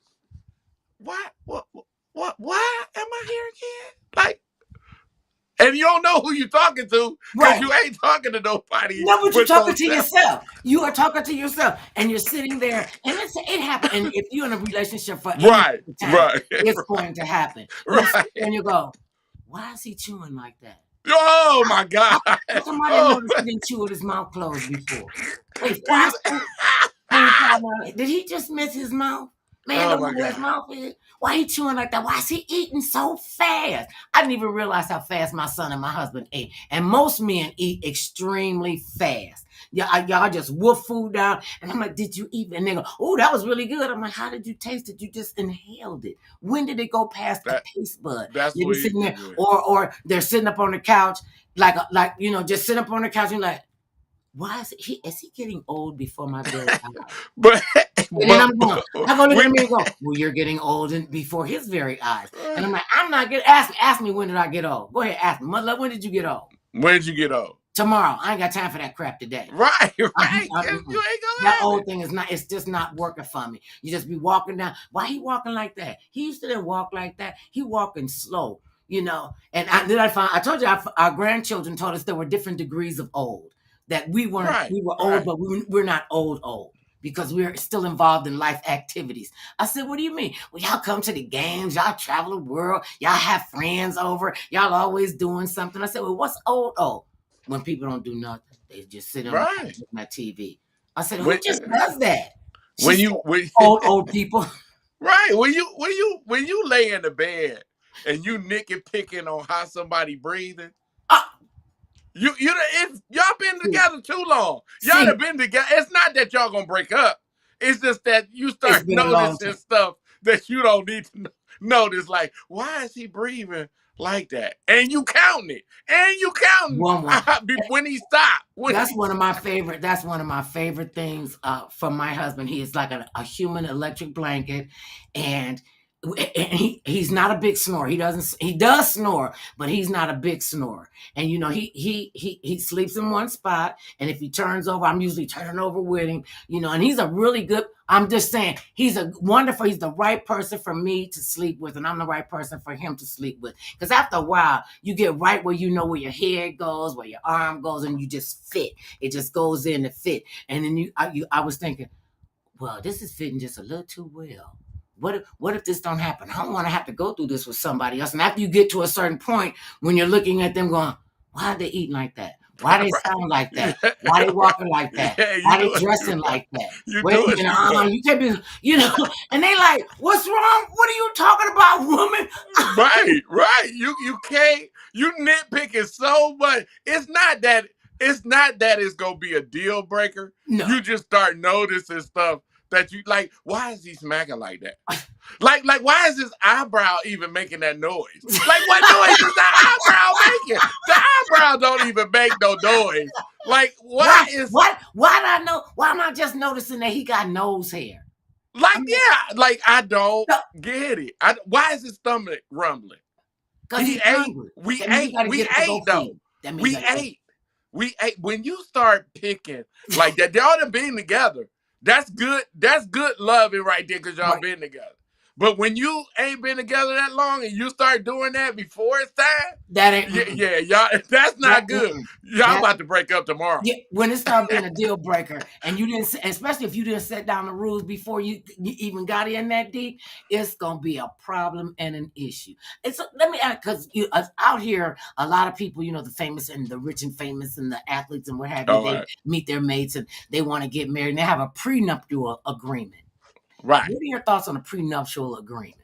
why am I here again? Like, and you don't know who you're talking to because you ain't talking to nobody. No, but you're talking to yourself. You are talking to yourself, and you're sitting there, and it happens. And if you're in a relationship for any time, it's going to happen. And you go, why is he chewing like that? Oh my God! Somebody noticed he didn't chew with his mouth closed before. Wait, did he just miss his mouth? Man, don't know where his mouth is. Why he chewing like that? Why is he eating so fast? I didn't even realize how fast my son and my husband ate. And most men eat extremely fast. Y'all just wolf food down. And I'm like, did you eat? And they go, oh, that was really good. I'm like, how did you taste it? You just inhaled it. When did it go past the taste bud? That's what sitting there, or they're sitting up on the couch, like just sitting up on the couch and like, why is he getting old before my very eyes? But then I'm going to look at me and go, well, you're getting old before his very eyes. And I'm like, I'm not getting, ask me when did I get old? Go ahead, ask me. Mother, when did you get old? When did you get old? Tomorrow. I ain't got time for that crap today. Right. You ain't that old thing it's just not working for me. You just be walking down. Why he walking like that? He used to didn't walk like that. He walking slow, And I told you our grandchildren told us there were different degrees of old. That we weren't, we were old, but we're not old because we're still involved in life activities. I said, what do you mean? Well, y'all come to the games, y'all travel the world, y'all have friends over, y'all always doing something. I said, well, what's old? Oh, when people don't do nothing, they just sit on my TV. I said, who just does that? Old people. Right. When you lay in the bed and you picking on how somebody breathing. Y'all been together too long. Y'all have been together. It's not that y'all gonna break up. It's just that you start noticing stuff that you don't need to notice. Like, why is he breathing like that? And you counting it. And you counting when he stopped. That's one of my favorite. That's one of my favorite things from my husband. He is like a human electric blanket, and he's not a big snorer. He does snore, but he's not a big snorer. And he sleeps in one spot, and if he turns over, I'm usually turning over with him. And he's a really good. I'm just saying he's the right person for me to sleep with, and I'm the right person for him to sleep with. Because after a while, you get right where you know where your head goes, where your arm goes, and you just fit. It just goes in to fit. And then I was thinking, well, this is fitting just a little too well. What if this don't happen? I don't want to have to go through this with somebody else. And after you get to a certain point, when you're looking at them going, why are they eating like that? Why they sound like that? Why they walking like that? Why they dressing like that? You can't be, and they like, what's wrong? What are you talking about, woman? Right. You can't, you nitpicking so much. It's not that it's gonna be a deal breaker. No. You just start noticing stuff that you like. Why is he smacking like that? Like, why is his eyebrow even making that noise? Like, what noise is that eyebrow making? The eyebrow don't even make no noise. Like, why is why did I know? Why am I just noticing that he got nose hair? like, I mean, yeah, like I don't no, get it. Why is his stomach rumbling? because He he's ate. hungry. We That means you ate. got to We get up to go ate though. feed. That means you We got to go. ate. We ate. When you start picking like that, they ought to be together. That's good. That's good loving right there because y'all Right. been together. But when you ain't been together that long and you start doing that before it's time, That ain't. yeah, y'all, that's That not good. Y'all that about to break up tomorrow. yeah. When it started being a deal breaker, and you didn't, especially if you didn't set down the rules before you even got in that deep, it's gonna be a problem and an issue. Let me ask, because out here, a lot of people, the famous and the rich and famous and the athletes and what have you, All they right. meet their mates and they want to get married, and they have a prenuptial agreement. Right. What are your thoughts on a prenuptial agreement?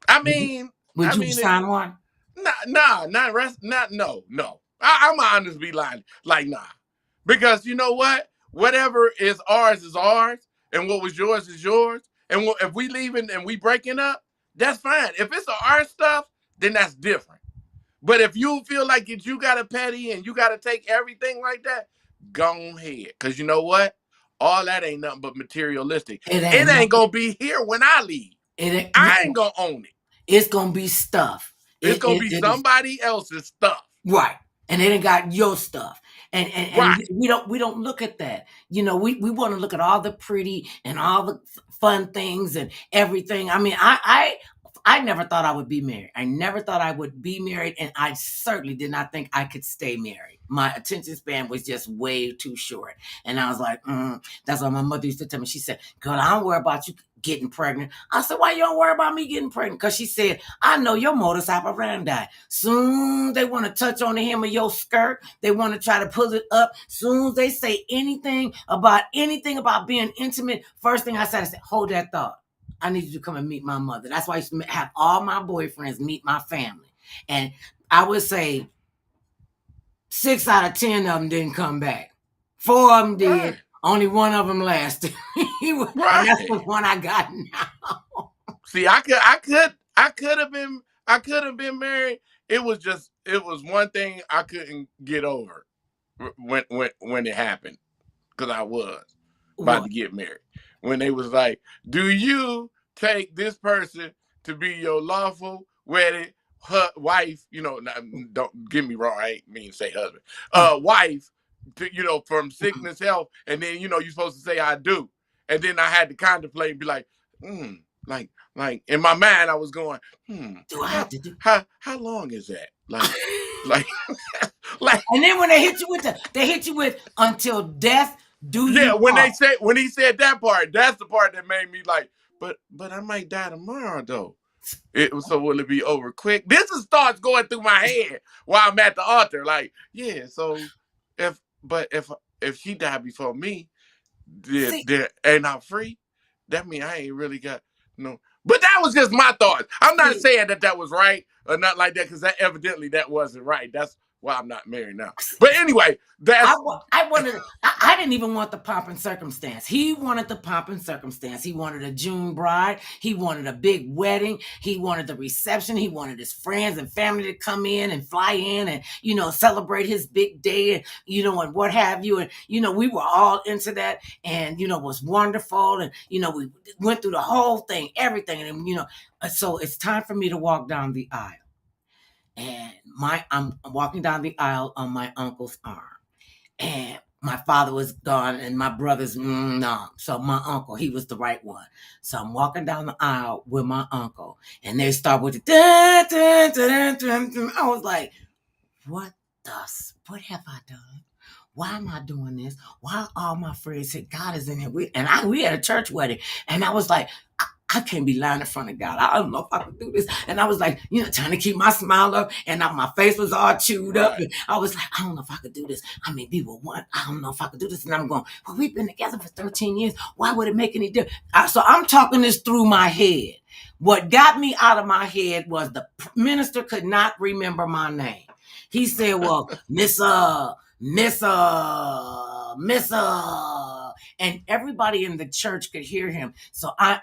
I Would you, mean, would you sign one? not no. I'm gonna honest be like nah, because you know what? Whatever is ours, and what was yours is yours. And if we leaving and we breaking up, that's fine. If it's our stuff, then that's different. But if you feel like you got a petty and you got to take everything like that, go ahead. Because you know what? All that ain't nothing but materialistic. It It ain't ain't nothing. going to be here when I leave. It ain't. I ain't going to own it. It's gonna be stuff. It's It going to it, be it is somebody else's stuff. right, and it ain't got your stuff. And Right. we don't look at that. We want to look at all the pretty and all the fun things and everything. I mean, I never thought I would be married. I never thought I would be married, and I certainly did not think I could stay married. My attention span was just way too short, and I was like, that's what my mother used to tell me. She said, "Girl, I don't worry about you getting pregnant." I said, "Why you don't worry about me getting pregnant?" Because she said, "I know your modus operandi. Soon they want to touch on the hem of your skirt. They want to try to pull it up. Soon as they say anything about being intimate, first thing I said, hold that thought. I need you to come and meet my mother." That's why I used to have all my boyfriends meet my family. And I would say 6 out of 10 of them didn't come back. 4 of them did. Right. Only one of them lasted. And that's the Right. one I got now. See, I could have been married. It was one thing I couldn't get over when it happened because I was about What? to get married. When they was like, "Do you take this person to be your lawful wedded wife?" Don't get me wrong. I ain't mean to say husband. Wife, from sickness, health, and then you're supposed to say I do, and then I had to contemplate and be like, like in my mind I was going, Do I have to do? how long is that? Like, like. And then when they hit you with until death do Yeah, you part. when he said that part, that's the part that made me like, but I might die tomorrow though. So will it be over quick? This is thoughts going through my head while I'm at the altar. Like, yeah, so if she died before me, See, and I'm free, that means I ain't really got no. But that was just my thoughts. I'm not see, saying that was right or not like that because evidently that wasn't right. That's why I'm not married now. But anyway, that's I wanted. I didn't even want the pomp and circumstance. He wanted the pomp and circumstance. He wanted a June bride. He wanted a big wedding. He wanted the reception. He wanted his friends and family to come in and fly in and celebrate his big day and what have you. And we were all into that and it was wonderful and we went through the whole thing, everything, and so it's time for me to walk down the aisle. And I'm walking down the aisle on my uncle's arm. And my father was gone and my brother's no. So my uncle, he was the right one. So I'm walking down the aisle with my uncle. And they start with the dun, dun, dun, dun, dun. I was like, what have I done? Why am I doing this? Why all my friends said God is in here? We had a church wedding. And I was like, I can't be lying in front of God. I don't know if I could do this. And I was like, trying to keep my smile up. And my face was all chewed up. right. And I was like, I don't know if I could do this. I mean, we were one. I don't know if I could do this. And I'm going, well, we've been together for 13 years. Why would it make any difference? So I'm talking this through my head. What got me out of my head was the minister could not remember my name. He said, well, Miss and everybody in the church could hear him. So I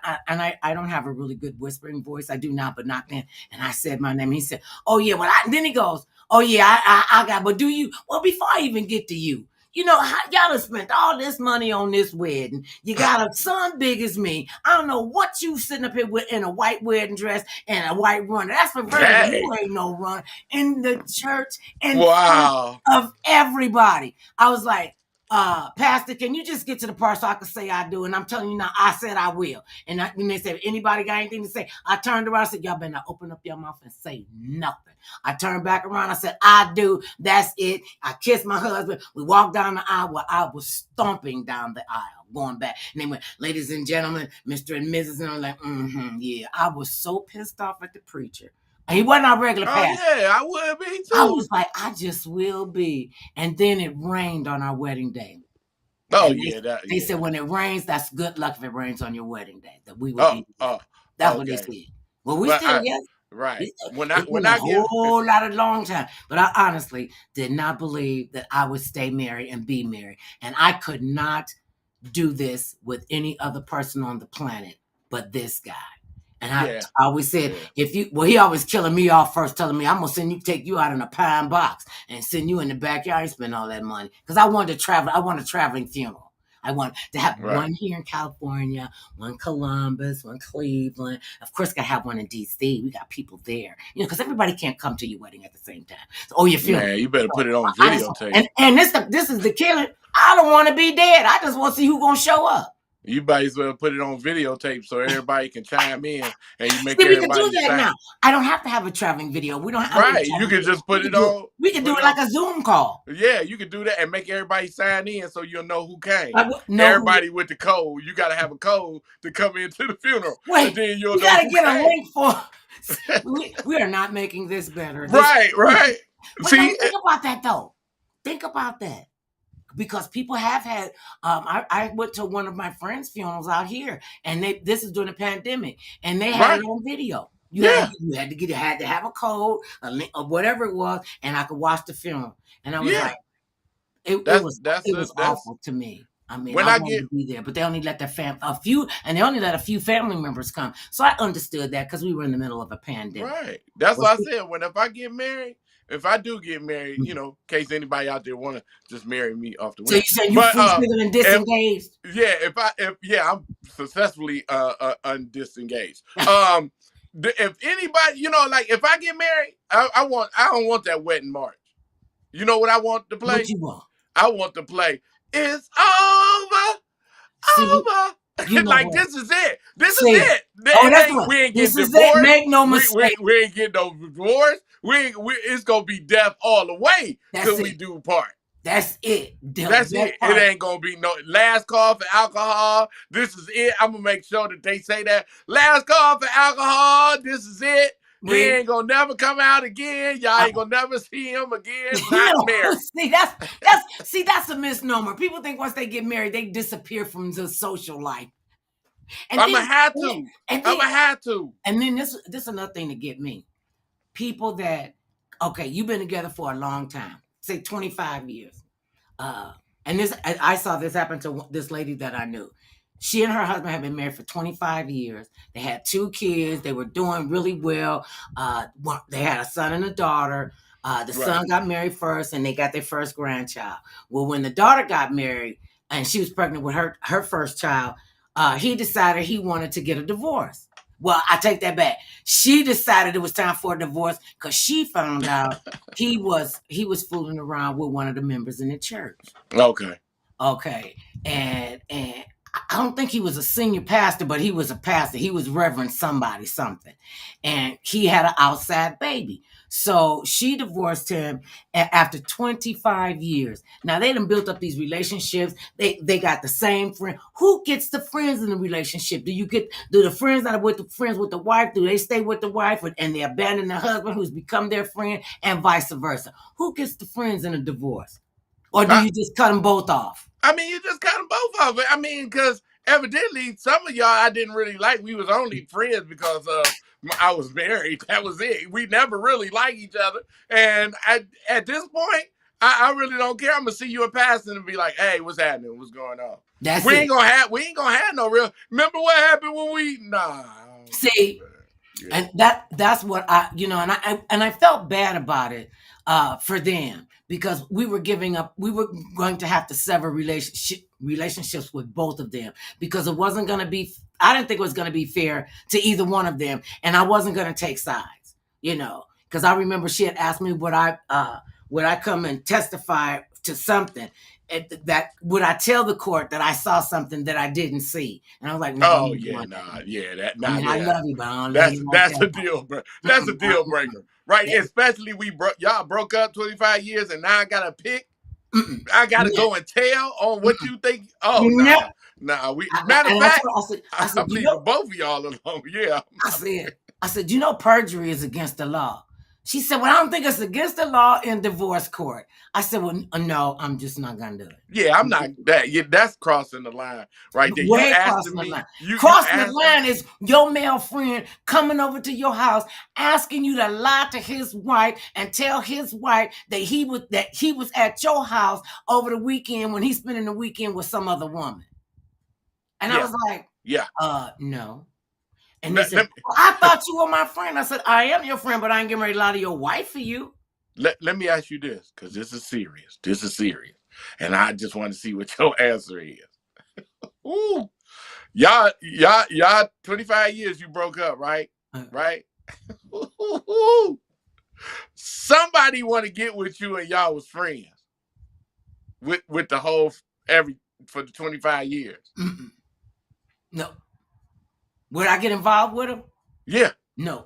don't have a really good whispering voice. I do not, but not then. And I said my name. He said, "Oh yeah." Well, then he goes, "Oh yeah, I got." But do you? Well, before I even get to you. Y'all have spent all this money on this wedding. You got a son big as me. I don't know what you sitting up here with in a white wedding dress and a white runner. That's for virgin. Dang. You ain't no runner in the church in front Wow. of everybody. I was like, Pastor, can you just get to the part so I can say I do? And I'm telling you now, I said I will. And when they said, anybody got anything to say? I turned around and said, y'all better not open up your mouth and say nothing. I turned back around. I said, I do. That's it. I kissed my husband. We walked down the aisle where I was stomping down the aisle, going back. And they went, ladies and gentlemen, Mr. and Mrs. And I'm like, yeah. I was so pissed off at the preacher. He wasn't our regular pastor. Oh yeah, I would be too. I was like, I just will be. And then it rained on our wedding day. Oh And yeah, they said when it rains, that's good luck if it rains on your wedding day. That we would Oh, be. oh, That's what they okay. said. Well, we But still yes. right. When It's been a whole lot of long time. But I honestly did not believe that I would stay married and be married. And I could not do this with any other person on the planet but this guy. And I always said, he always killing me off first, telling me I'm gonna take you out in a pine box and send you in the backyard and spend all that money. Because I wanted to travel, I want a traveling funeral. I want to have one here in California, one Columbus, one Cleveland. Of course, gotta have one in DC. We got people there, because everybody can't come to your wedding at the same time. So, your funeral. Man, you better put it on videotape. And this is the killing. I don't want to be dead. I just want to see who's gonna show up. You might as well put it on videotape so everybody can chime in and you make everybody. We can do that now. I don't have to have a traveling video. We don't have right. You can just put it on. We can do it like a Zoom call. Yeah, you can do that and make everybody sign in so you'll know who came. Everybody with the code. You got to have a code to come into the funeral. Wait, and then you'll you got to get a link for. we are not making this better. Right. But see, think about that though. Think about that. Because people have had, I went to one of my friends' funerals out here, and this is during the pandemic, and they had it on video. You had to have a code, a link, or whatever it was, and I could watch the funeral. And I was like, it was awful to me. I mean, I wanted to be there, but they only let their they only let a few family members come. So I understood that because we were in the middle of a pandemic. Right. That's what I said. If I do get married, in case anybody out there want to just marry me off the window. So you said you're free and disengaged? I'm successfully undisengaged. If anybody, if I get married, I don't want that wedding march. You know what I want to play? What you want? I want to play It's Over. Like this is it. This is it. We ain't getting divorced. Make no mistake. We ain't getting no divorce. It's gonna be death all the way till we do part. That's it. That's it. It ain't gonna be no last call for alcohol. This is it. I'm gonna make sure that they say that last call for alcohol. This is it. He ain't gonna never come out again. Y'all ain't gonna never see him again. Not married. See, that's a misnomer. People think once they get married, they disappear from the social life. And I'm gonna have to. And then this is another thing to get me. People that, you've been together for a long time, say 25 years. And I saw this happen to this lady that I knew. She and her husband had been married for 25 years. They had 2 kids. They were doing really well. They had a son and a daughter. The son got married first, and they got their first grandchild. Well, when the daughter got married, and she was pregnant with her first child, he decided he wanted to get a divorce. Well, I take that back. She decided it was time for a divorce because she found out he was fooling around with one of the members in the church. Okay. And I don't think he was a senior pastor, but he was a pastor. He was Reverend somebody, something. And he had an outside baby. So she divorced him after 25 years. Now, they done built up these relationships. They got the same friend. Who gets the friends in the relationship? Do the friends that are friends with the wife, do they stay with the wife and they abandon the husband who's become their friend, and vice versa? Who gets the friends in a divorce? Or do you just cut them both off? I mean, you just cut them both off. I mean, because evidently some of y'all I didn't really like. We was only friends because I was married. That was it. We never really liked each other. And at this point, I really don't care. I'm gonna see you in passing and be like, hey, what's happening? What's going on? That's We it. ain't gonna have no real. Remember what happened when we? Nah, I don't know, See, man. Yeah. and that's what I, and I felt bad about it for them, because we were giving up. We were going to have to sever relationships with both of them, because it wasn't going to be. I didn't think it was going to be fair to either one of them, and I wasn't going to take sides. Because I remember she had asked me would I come and testify to something. That would I tell the court that I saw something that I didn't see? And I was like, no, I'm Oh not yeah, doing that. nah, yeah, that I nah, mean, I yeah. love you, but I don't love you like That's that. a deal, bro. That's a Mm-mm, deal breaker, right? yeah, Especially y'all broke up 25 years, and now I gotta pick. mm-mm, I gotta yeah, go and tell on what mm-mm. you think. Oh No, nah, nah. We matter of and I fact, told, I said, I'm leaving both of y'all alone. Yeah, I said, perjury is against the law. She said, well, I don't think it's against the law in divorce court. I said, well, no, I'm just not gonna do yeah. I'm not it. that. Yeah, that's crossing the line right there. You Way asking crossing the me. line. You Crossing the asking. line is your male friend coming over to your house, asking you to lie to his wife and tell his wife that he was at your house over the weekend when he's spending the weekend with some other woman. And I Yeah, was like, yeah. no. And they Let, said, let, well, I thought you were my friend. I said, I am your friend, but I ain't getting ready to lie to your wife for you. let me ask you this, because this is serious. This is serious, and I just want to see what your answer is. Ooh, y'all. 25 years you broke up, right? Right. Somebody want to get with you, and y'all was friends with the whole every for the 25 years. Mm-mm. No. Would I get involved with him? Yeah. No.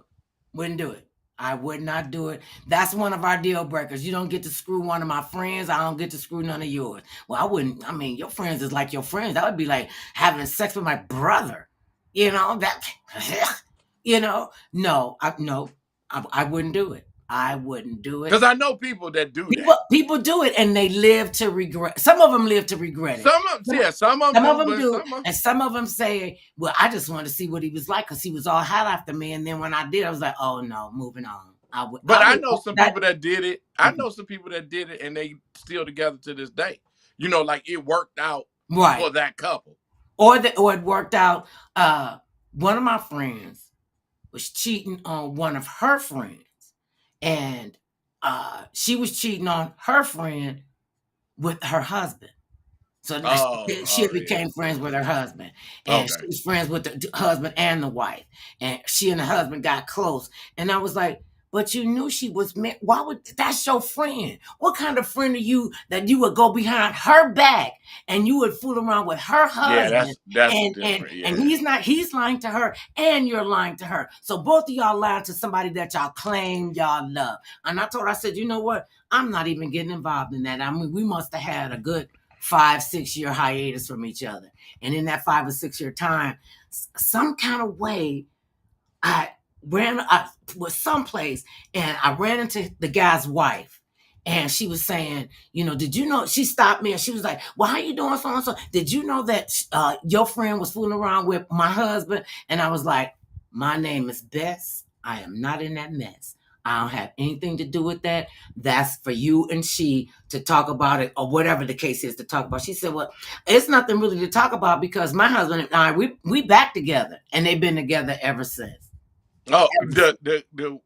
Wouldn't do it. I would not do it. That's one of our deal breakers. You don't get to screw one of my friends. I don't get to screw none of yours. Well, I wouldn't. I mean, your friends is like your friends. That would be like having sex with my brother. That. No, I wouldn't do it. I wouldn't do it. Because I know people that do People that. people do it and they live to regret. Some of them live to regret it. Some of them, yeah, some of them Some of do, them but do, some of and some of them say, "Well, I just wanted to see what he was like because he was all hot after me." And then when I did, I was like, "Oh no, moving on." But I would know some that. people that did it. I know some people that did it, and they still together to this day. Like it worked out Right, for that couple. or it worked out. One of my friends was cheating on one of her friends, and she was cheating on her friend with her husband. So she Oh yeah. became friends with her husband, and Okay. she was friends with the husband and the wife, and she and the husband got close. And I was like, "But you knew she was married. Why would that's your friend? What kind of friend are you that you would go behind her back and you would fool around with her Yeah, husband? that's And different. and Yeah. he's lying to her, and you're lying to her. So both of y'all lying to somebody that y'all claim y'all love." And I told her, I said, "You know what? I'm not even getting involved in that. I mean, we must have had a good 5-6 year hiatus from each other. And in that 5 or 6 year time, some kind of way, I was someplace and I ran into the guy's wife. And she was saying, did you know? She stopped me and she was like, well, how you doing? So and so. Did you know that your friend was fooling around with my husband? And I was like, my name is Bess. I am not in that mess. I don't have anything to do with that. That's for you and she to talk about it, or whatever the case is to talk about. She said, well, it's nothing really to talk about because my husband and I, we back together and they've been together ever since. Oh, Ever since. the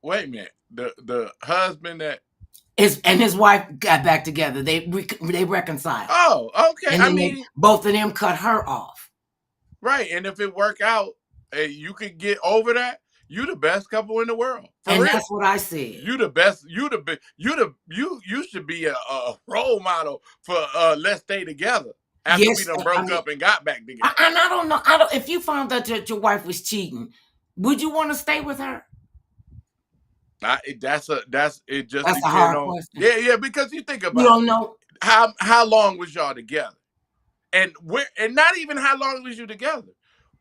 wait a minute. The husband that. His wife got back together. They reconciled. Oh, okay. And I then mean, both of them cut her off. right. And if it work out, and you could get over that, you the best couple in the world. For And real. that's what I said. You the best. You should be a role model for let's stay together after we Yes, done I broke mean, up and got back together. and I don't know. If you found out that your wife was cheating, would you want to stay with her? That's it. Just That's a depend hard on question. yeah. Because you think You about it, don't know, how long was y'all together, and not even how long was you together.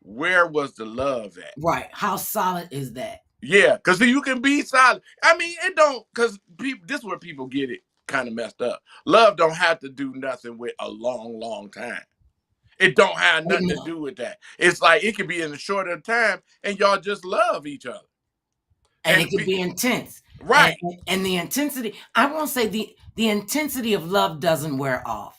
Where was the love at? right? How solid is that? Yeah, because you can be solid. I mean, it don't because people. This is where people get it kind of messed up. Love don't have to do nothing with a long, long time. It don't have nothing to No. do with that. It's like it could be in a shorter time, and y'all just love each other. And And it could be intense. and, Right. and the intensity, I won't say the intensity of love doesn't wear off.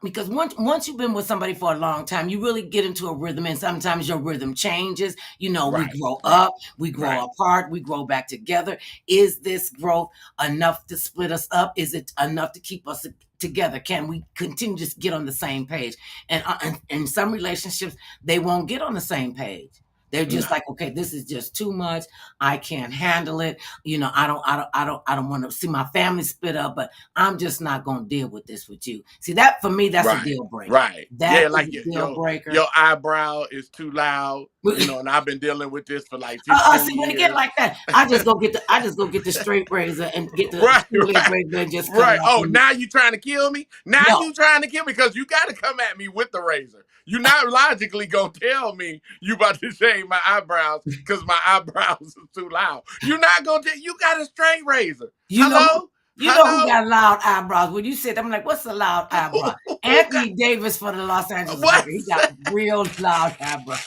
Because once you've been with somebody for a long time, you really get into a rhythm, and sometimes your rhythm changes. We Right. grow Right. up, we grow Right. apart, we grow back together. Is this growth enough to split us up? Is it enough to keep us together? Can we continue to just get on the same page? And in some relationships, they won't get on the same page. They're just No. like, okay, this is just too much. I can't handle it. I don't want to see my family split up, but I'm just not going to deal with this with you. See, that for me, that's a Right. deal breaker. Right. That Yeah, is like a deal breaker. your eyebrow is too loud, and I've been dealing with this for like See, 15 when it get years. like that, I just go get the straight razor and get the Right, two-leaf right, razor and just cut it right. off. Oh, now you trying to kill me? Now No, you trying to kill me because you got to come at me with the razor. You're not logically gonna tell me you about to shave my eyebrows because my eyebrows are too loud. You're not gonna tell. You got a straight razor. you know who Hello, who hello. got loud eyebrows. When you said that, I'm like, what's a loud eyebrow? Who got Anthony Davis for the Los Angeles Lakers. He what? got real loud eyebrows.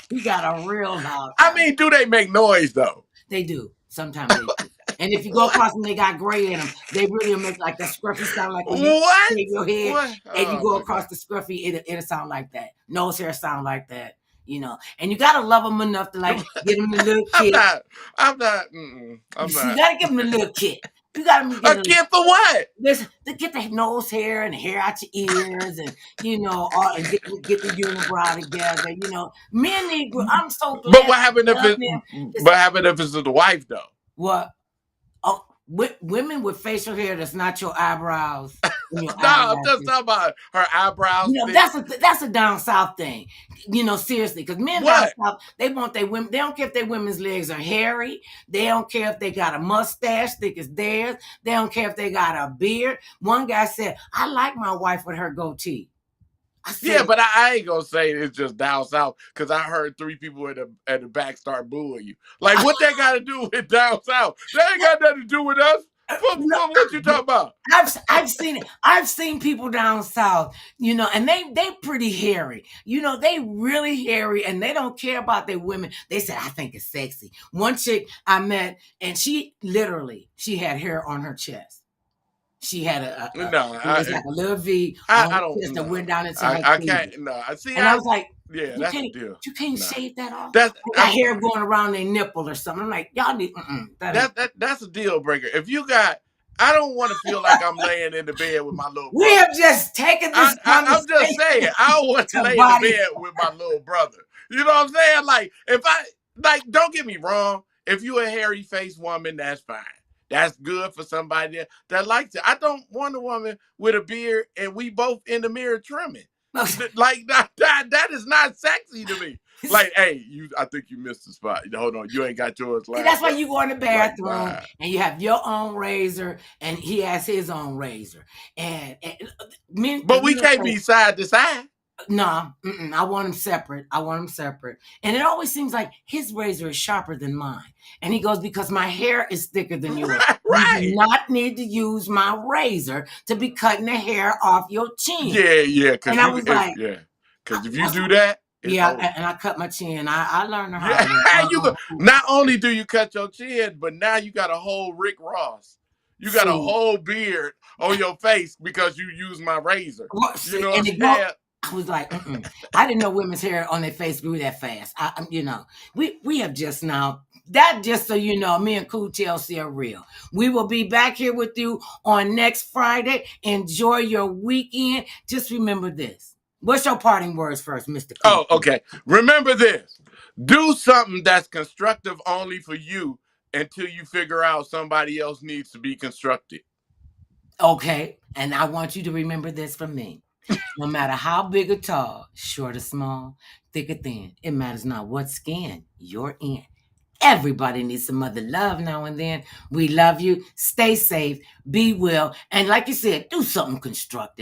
He got a real loud I eyebrow. mean, do they make noise though? They do. Sometimes they do. And if you go What? across them, they got gray in them. They really make like that scruffy sound, like when you What? shave your head What? and you Oh go my across god. the scruffy, it'll sound like that. Nose hair sound like that, And you gotta love them enough to like get them a little I'm kit. not. I'm not. I'm You not. gotta give them a little kit. You gotta get A a kid for what? this to get the nose hair and the hair out your ears, and and get the unibrow together. Men need. I'm so But blessed what happened to if love it? them. It's But happened if it's the wife though? what women with facial hair that's not your eyebrows and your No, I'm just eyelashes. talking about her eyebrows thick. That's a down south thing. Seriously, because men down What? south, they want their women. They don't care if their women's legs are hairy. They don't care if they got a mustache thick as theirs. They don't care if they got a beard. One guy said, "I like my wife with her goatee." I Yeah, said, but I ain't gonna say it's just down south because I heard three people at the back start booing you. Like, what that got to do with down south? That ain't got nothing to do with us. "No, What you talking about? I've seen it. I've seen people down south, and they pretty hairy. They really hairy, and they don't care about their women. They said, I think it's sexy. One chick I met, and she had hair on her chest. She had No, it was like a little V on I her don't chest that know. went down into her I can't. cleavage. No, I see. And I was like, Yeah, you that's a can't deal. you can't No, shave that off. that's They got hair going around their nipple or something. I'm like, y'all need that ain't. that's a deal breaker. If you got, I don't want to feel like I'm laying in the bed with my little We brother. have just taken this I'm just saying, conversation I don't want to to lay in the body. bed with my little brother. You know what I'm saying? Like, if I, like, don't get me wrong. If you a hairy faced woman, that's fine. That's good for somebody that likes it. I don't want a woman with a beard and we both in the mirror trimming. Like that is not sexy to me. Like, hey, I think you missed the spot. Hold on, you ain't got yours See, that's lined why up. you go in the Like, bathroom nah. and you have your own razor, and he has his own razor. And men, because But we men can't say, be side to side. no, I want them separate. I want them separate. And it always seems like his razor is sharper than mine. And he goes, because my hair is thicker than yours. Right, You do right. not need to use my razor to be cutting the hair off your chin. Yeah, And because I was like, because if you that's do that, it's yeah, over. and I cut my chin. I learned the hard Yeah, way. you go. Not only do you cut your chin, but now you got a whole Rick Ross. You got a See, whole beard on your face because you use my razor. You see, know what and I'm it go. saying? I was like, I didn't know women's hair on their face grew that fast. We have just now. That just so you know, me and Cool TLC are real. We will be back here with you on next Friday. Enjoy your weekend. Just remember this. What's your parting words first, Mr. Cool? Oh, okay. Remember this. Do something that's constructive only for you until you figure out somebody else needs to be constructed. Okay, and I want you to remember this from me. No matter how big or tall, short or small, thick or thin, it matters not what skin you're in. Everybody needs some mother love now and then. We love you. Stay safe. Be well. And like you said, do something constructive.